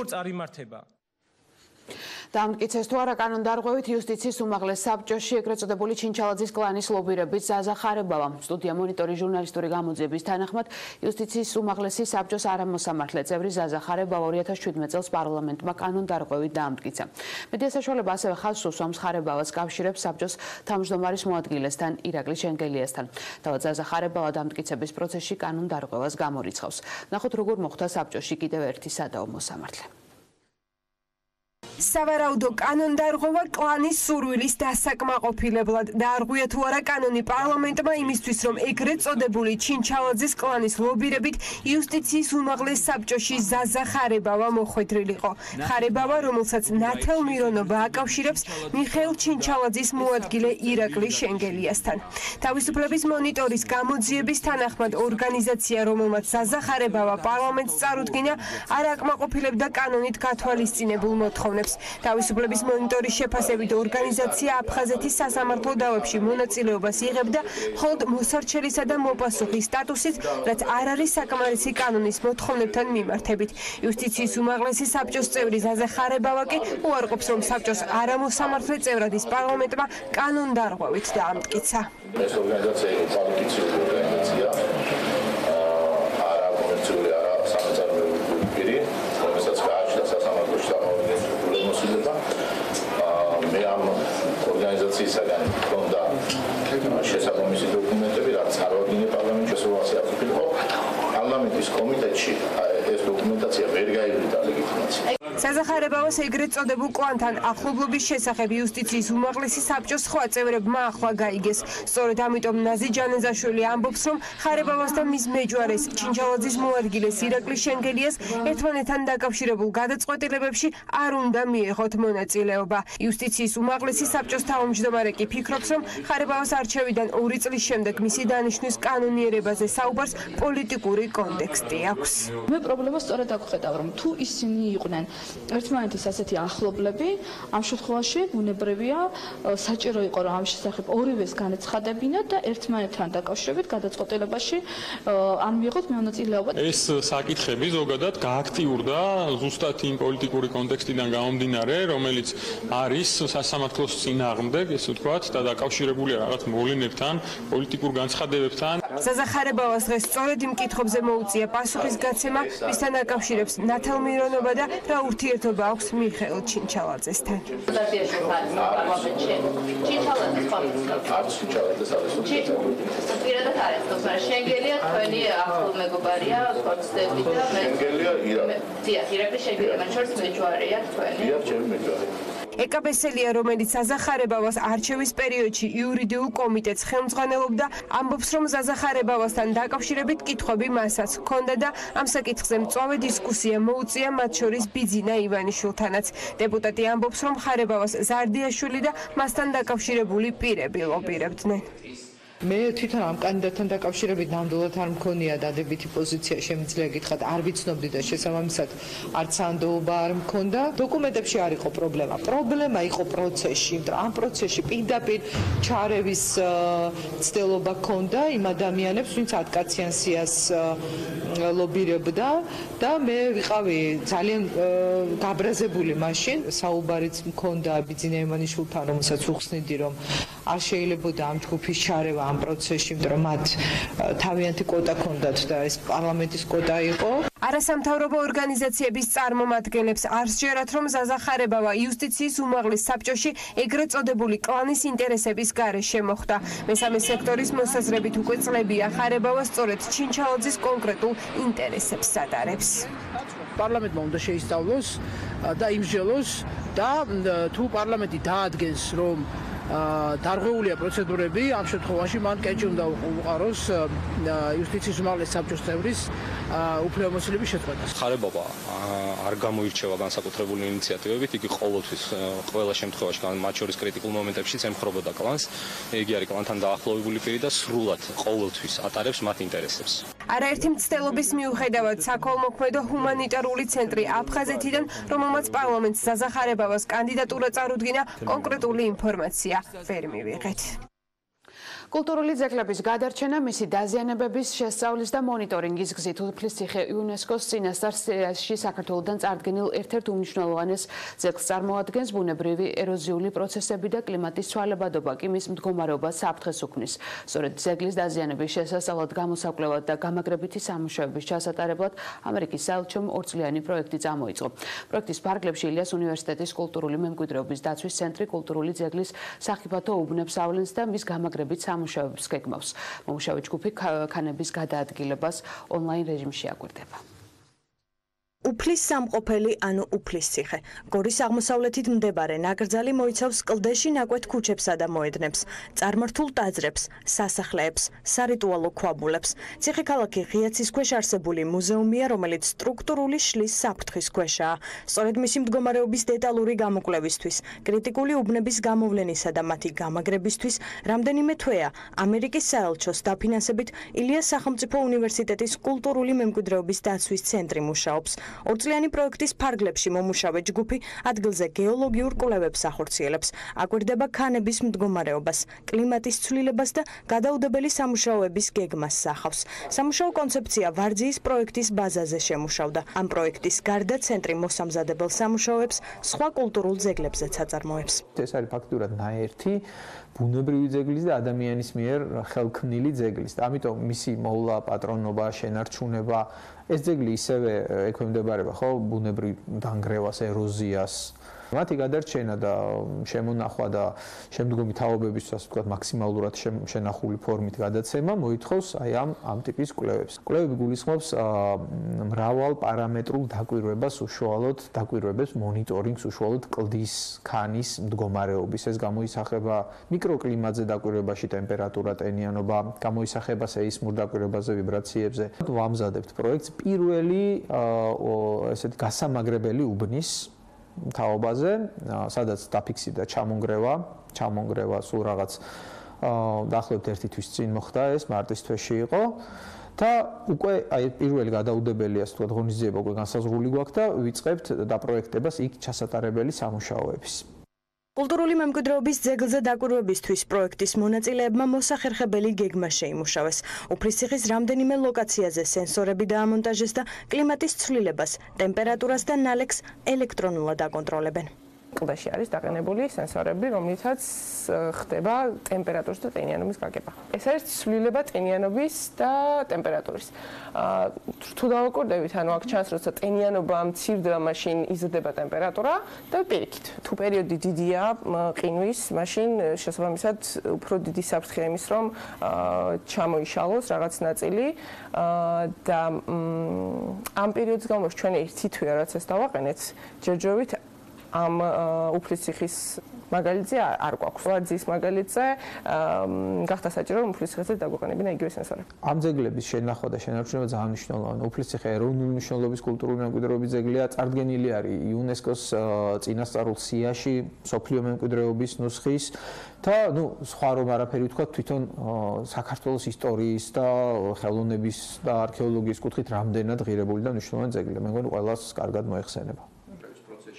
დამტკიცეს თუ არა კანონდარღვევით იუსტიციის უმაღლეს საბჭოში ეგრეთ წოდებული ჩინჩალაძის კლანის ლობირებით ზაზა ხარებავა. სტუდია მონიტორის ჟურნალისტური გამოძიების თანახმად იუსტიციის უმაღლესი საბჭოს არამოსამართლე წევრი ზაზა ხარებავა 2017 წელს პარლამენტმა კანონდარღვევით დაამტკიცა. მედია საშუალება ასევე ხაზს უსვამს ხარებავას კავშირებს საბჭოს თავმჯდომარის მოადგილესთან ირაკლი შენგელიასთან. თავად ზაზა ხარებავა დამტკიცების პროცესში კანონდარღვევას გამორიცხავს. ნახოთ როგორ მოხდა საბჭოში კიდევ ერთი სადაო მოსამართლე. სავარაუდო კანონდარღვევა კლანის სურვილის დასაკმაყოფილებლად დაარღვია თუ არა კანონი პარლამენტმა იმისთვის, რომ ეგრეთ წოდებული ჩინჩალაძის კლანის ლობირებით იუსტიციის უმაღლეს საბჭოში ზაზა ხარებავა მოხვედრილიყო. ხარებავა, რომელსაც ნათელ მირონობა აკავშირებს მიხეილ ჩინჩალაძის მოადგილე ირაკლი შენგელიასთან. თავისუფლების მონიტორის გამოძიების თანახმად ორგანიზაცია, რომელმაც ზაზა ხარებავა პარლამენტს წარუდგინა, არ აკმაყოფილებდა კანონით გათვალისწინებულ მოთხოვნებს. თავისუფლების მონიტორის შეფასებით ორგანიზაცია აფხაზეთის სასამართლო დავებში მონაწილეობას იღებდა მხოლოდ მოსარჩელისა და მოპასუხის სტატუსით, რაც არ არის საკმარისი კანონის მოთხოვნებთან მიმართებით. იუსტიციის უმაღლესი საბჭოს წევრი ზაზა ხარებავა კი უარყოფს, რომ საბჭოს არამოსამართლე წევრად ის პარლამენტმა კანონდარღვევით დაამტკიცა. ეს ორგანიზაცია იყო პოლიტიკური ორგანიზაცია. მე ამ ორგანიზაციისგან მქონდა შესაბამისი დოკუმენტები, რაც წარვადგინე პარლამენტში შესაძლოა აფრიკილიყო. პარლამენტის კომიტეტში ეს დოკუმენტაცია ვერ გაივლიდა ლეგიტიმაცია. ზაზა ხარებავას ეგრეთ წოდებულ კლანთან ახლობლობის შესახებ იუსტიციის უმაღლესი საბჭოს სხვა წევრებმა ახლა გაიგეს. სწორედ ამიტომ ნაზი ჯანეზაშვილი ამბობს, რომ ხარებავას და მის მეჯვარეს ჩინჩალაძის მოადგილეს ირაკლი შენგელიას ერთმანეთთან დაკავშირებულ გადაწყვეტილებებში არ უნდა მიეღოთ მონაწილეობა. იუსტიციის უმაღლესი საბჭოს თავმჯდომარე კი ფიქრობს, რომ ხარებავას არჩევიდან 2 წლის შემდეგ მისი დანიშვნის კანონიერებაზე საუბარს პოლიტიკური კონტექსტი აქვს. მე პრობლემა სწორედ აქ ხედავ, რომ თუ ისინი იყვნენ ერთმანეთის ასეთი ახლობლები, ამ შემთხვევაში ბუნებრივია საჭირო იყო, რომ ამ შესახებ ორივეს განეცხადებინათ და ერთმანეთთან დაკავშირებით გადაწყვეტილებაში არ მიიღოთ მონაწილეობა. ეს საკითხები ზოგადად გააქტიურდა ზუსტად იმ პოლიტიკური კონტექსტიდან გამომდინარე, რომელიც არის სასამართლოს წინააღმდეგ, ესე ვთქვათ, და დაკავშირებულია რაღაც მოვლენებთან, პოლიტიკურ განცხადებებთან. ზაზა ხარებავას დღეს სწორედ იმ კითხვებზე მოუწია პასუხის გაცემა, მისთან აკავშირებს ნათელ მირონობა და რა ურთიერთობა აქვს მიხეილ ჩინჩალაძესთან. პირადად არის, თუმცა შენგელია თქვენი ახლო მეგობარია, კონსტიტუტი და მე. შენგელია ირაკლი შენგელია, მან შორს მეჯვარია თქვენი. ჩემი მეჯვარი. ეკაბესელია, რომელიც ზაზა ხარებავას არჩევის პერიოდში იურიდიულ კომიტეტს ხელმძღვანელობდა, ამბობს, რომ ზაზა ხარებავასთან დაკავშირებით კითხვები მასაც ჰქონდა და ამ საკითხზე მწვავე დისკუსია მოუწია მათ შორის ბიძინა ივანიშვილთანაც. დეპუტატი ამბობს, რომ ხარებავას ზარდიაშვილი და მასთან დაკავშირებული პირები ლობირებდნენ. მე თვითონ ამ კანდიდატთან დაკავშირებით ნამდვილად არ მქონია დადებითი პოზიცია, შემიძლია გითხრათ, არ ვიცნობდი და შესაბამისად არც ანდოობა არ მქონდა. დოკუმენტებში არ იყო პრობლემა. პრობლემა იყო პროცესში, იმიტომ რომ ამ პროცესში პირდაპირ ჩარევის ცდილობა ჰქონდა იმ ადამიანებს, ვინც ატკაციან სიას ლობირებდა და მე ვიყავი ძალიან გაბრაზებული მაშინ. საუბარიც მქონდა ბიძინა ივანიშვილთან, რომელსაც უხსნიდი, რომ არ შეიძლებოდა ამ ჯგუფის ჩარევა ამ პროცესში, იმიტომ რომ მათ თავიანთი კვოტა ჰქონდათ და ეს პარლამენტის კვოტა იყო. არასამთავრობო ორგანიზაციების წარმომადგენლებს არ სჯერათ, რომ ზაზა ხარებავა იუსტიციის უმაღლეს საბჭოში ეგრეთ წოდებული კლანის ინტერესების გარეშე მოხვდა. მესამე სექტორის მოსაზრებით უკვე წლებია ხარებავა სწორედ ჩინჩალაძის კონკრეტულ ინტერესებს ადარებს. პარლამენტმა უნდა შეისწავლოს და იმსჯელოს და თუ პარლამენტი დაადგენს, რომ დარღვეულია პროცედურები, ამ შემთხვევაში მან კეჭი უნდა უყაროს იუსტიციის უმაღლესი საბჭოს წევრის უფლებამოსილების შეწყვეტას. ხარებობა არ გამოირჩევა განსაკუთრებული ინიციატივებით, იგი ყოველთვის ყველა შემთხვევაში, მათ შორის კრიტიკულ მომენტებშიც ემხრობოდა კლანს. იგი არის კლანთან დაახლოებული პირი და სრულად ყოველთვის ატარებს მათ ინტერესებს. არაერთი მცდელობის მიუხედავად საქველმოქმედო ჰუმანიტარული ცენტრი აფხაზეთიდან, რომელმაც პარლამენტს ზაზახარებავას კანდიდატურა წარუდგინა, კონკრეტული ინფორმაცია ვერ მივიღეთ. კულტურული ძეგლების გადარჩენა, მისი დაზიანებების შესწავლის და მონიტორინგის გზით უფლისციხე იუნესკოს წინასწარ სიაში საქართველოდან წარდგენილ ერთ-ერთ უმნიშვნელოვანეს ძეგლს წარმოადგენს. ბუნებრივი ეროზიული პროცესები და კლიმატის ცვალებადობა კი მის მდგომარეობას საფრთხეს უქმნის. სწორედ ძეგლის დაზიანების შესასწავლად, გამოსაკვლევად და გამაგრებითი სამუშაოების ჩასატარებლად ამერიკის საელჩომ ორწლიანი პროექტი წამოიწყო. პროექტის ფარგლებში ილიას უნივერსიტეტის კულტურული მემკვიდრეობის დაცვის ცენტრი კულტურული ძეგლის სახიფათო უბნებს ავლენს და მის გამაგრებით სამუშაოებს გეგმავს. მომუშავე ჯგუფი ქანების გადაადგილებას ონლაინ რეჟიმში აკვირდება. უფლის სამყოფელი, ანუ უფლისციხე. გორის აღმოსავლეთით მდებარე ნაკრძალი მოიცავს კლდეში ნაკვეთ ქუჩებსა და მოედნებს, წარმართულ ტაძრებს, სასახლეებს, სარიტუალო ქვაბულებს. ციხე-ქალაქი ღია ცის ქვეშ არსებული მუზეუმია, რომელიც სტრუქტურული შლის საფრთხის ქვეშაა. სწორედ მისი მდგომარეობის დეტალური გამოკვლევისთვის, კრიტიკული უბნების გამოვლენისა და მათი გამაგრებისთვის რამდენიმე თვეა ამერიკის საელჩოს დაფინანსებით ილიას სახელმწიფო უნივერსიტეტის კულტურული მემკვიდრეობის დაცვის ცენტრი მუშაობს. ორწლიანი პროექტის ფარგლებში მომუშავე ჯგუფი ადგილზე გეოლოგიურ კვლევებს ახორციელებს, აკვირდება ქანების მდგომარეობას, კლიმატის ცვლილებას და გადაუდებელი სამუშაოების გეგმას სახავს. სამუშაო კონცეფცია ვარძიის პროექტის ბაზაზე შემუშავდა. ამ პროექტის გარდა ცენტრი მოსამზადებელ სამუშაოებს სხვა კულტურულ ძეგლებზეც აწარმოებს. ეს არის ფაქტურად ნაერთი ბუნებრივი ძეგლის და ადამიანის მიერ ხელქმნილი ძეგლის. ამიტომ მისი მოვლა, პატრონობა, შენარჩუნება ეს ძეგლი ისევე ექვემდებარება ხო ბუნებრივ დანგრევას, ეროზიას. მათი გადარჩენა და შემონახვა და შემდგომი თაობების, ასე ვთქვათ, მაქსიმალურად შენახული ფორმით გადაცემა მოითხოვს აი ამ ტიპის კვლევებს. კვლევები გულისხმობს მრავალ პარამეტრულ დაკვირვებას, უშუალოდ დაკვირვებებს, მონიტორინგს უშუალოდ კლდის, ქანის მდგომარეობის. ეს გამოისახება მიკროკლიმატზე დაკვირვებაში, ტემპერატურა, ტენიანობა, გამოისახება სეისმურ დაკვირვებაზე, ვიბრაციებზე. ვამზადებთ პროექტს პირველი ესეთი გასამაგრებელი უბნის თაობაზე, სადაც დაფიქსირდა ჩამონგრევა სულ რაღაც დაახლოებით 1 თვის წინ მოხდა ეს მარტის თვეში იყო და უკვე აი პირველი გადაუდებელი ასე ვთქვათ ღონისძიება უკვე განსაზღვრული გვაქვს და ვიწყებთ დაპროექტებას იქ ჩასატარებელი სამუშაოების. კულტურული მემკვიდრეობის ძეგლზე დაკვირვებისთვის პროექტის მონაწილეებმა მოსახერხებელი გეგმა შეიმუშავეს. უფლისციხის რამდენიმე ლოკაციაზე სენსორები დაამონტაჟეს და კლიმატის ცვლილებას, ტემპერატურას და ნალექს ელექტრონულად აკონტროლებენ. კლდეში არის დაყენებული სენსორები, რომლითაც ხდება ტემპერატურის და ტენიანობის გაგება. ეს არის ცვლილება ტენიანობის და ტემპერატურის. თუ დავაკვირდებით, ანუ აქ ჩანს, როცა ტენიანობა მცირდება, მაშინ იზრდება ტემპერატურა და პირიქით. თუ პერიოდი დიდია ყინვის, მაშინ შესაბამისად უფრო დიდი საფრთხეა იმის, რომ ჩამოიშალოს რაღაც ნაწილი და ამ პერიოდის განმავლობაში ჩვენ ერთი თვეა რაც ეს დავაყენეთ, ჯერჯერობით ამ უფლისციხის მაგალითზე არ გვაქვს. ვარძიის მაგალითზე გახდა საჭირო რომ უფლისციხეზე დაგვეყენებინა იგივე სენსორები. ამ ძეგლების შენახვა და შენარჩუნება ძალიან მნიშვნელოვანია. უფლისციხე ეროვნული მნიშვნელობის კულტურული მემკვიდრეობის ძეგლია, წარდგენილი არის იუნესკოს წინასწარულ სიაში, მსოფლიო მემკვიდრეობის ნუსხის და სხვა რომ არაფერი ვთქვა, თვითონ საქართველოს ისტორიის და ხელოვნების და არქეოლოგიის კუთხით რამდენად ღირებული და მნიშვნელოვანი ძეგლია. მე მგონი ყველას კარგად მოეხსენება.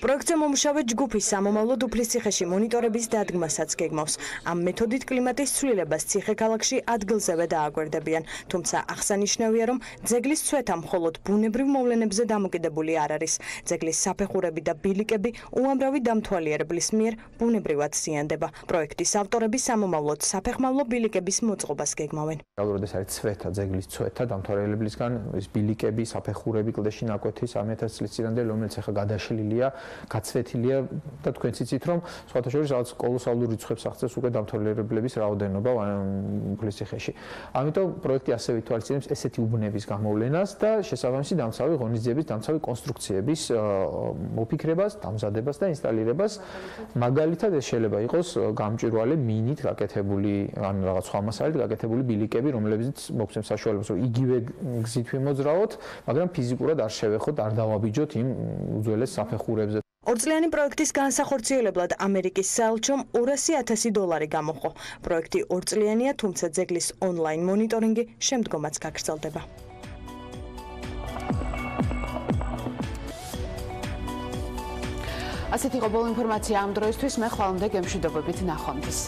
პროექტზე მომუშავე ჯგუფი სამომავლოდ უფლისციხეში მონიტორების დადგმასაც გეგმავს. ამ მეთოდით კლიმატის ცვლილებას ციხე-ქალაქში ადგილზევე დააკვირდებიან, თუმცა აღსანიშნავია, რომ ძეგლის ცვეთა მხოლოდ ბუნებრივ მოვლენებზე დამოკიდებული არ არის. ძეგლის საფეხურები და ბილიკები უამრავი დამთვალიერებლის მიერ ბუნებრივად ზიანდება. პროექტის ავტორები სამომავლოდ საფეხმავლო ბილიკების მოწყობას გეგმავენ. რეალურად ეს არის ცვეთა, ძეგლის ცვეთა დამთვალიერებლისგან, ეს ბილიკები, საფეხურები კლდეში ნაკვეთი 3000 წლის წინანდელი, რომელიც ახლა გადაშლილია გაცვეთილია და თქვენც იცით რომ სხვათა შორის რაღაც კოლოსალურ რიცხვებს აღწევს უკვე დამთვალიერებლების რაოდენობა უფლისციხეში. ამიტომ პროექტი ასევე ითვალისწინებს ესეთი უბნების გამოვლენას და შესაბამისი დამცავი ღონისძიების, დამცავი კონსტრუქციების მოფიქრებას, დამზადებას და ინსტალირებას. მაგალითად ეს შეიძლება იყოს გამჭვირვალე მინით გაკეთებული ან რაღაც სხვა მასალით გაკეთებული ბილიკები, რომლებიც მოგცემს საშუალებას, რომ იგივე გზით ვიმოძრაოთ, მაგრამ ფიზიკურად არ შევეხოთ, არ დავაბიჯოთ იმ უძველეს საფეხურებზე. ორწლიანი პროექტის განსახორციელებლად ამერიკის საელჩომ $200,000 გამოყო. პროექტი ორწლიანია, თუმცა ძეგლის ონლაინ მონიტორინგი შემდგომაც გაგრძელდება. ასეთი იყო ბოლო ინფორმაცია ამ დროისთვის. მე ხვალამდე გემშვიდობებით ნახვამდის.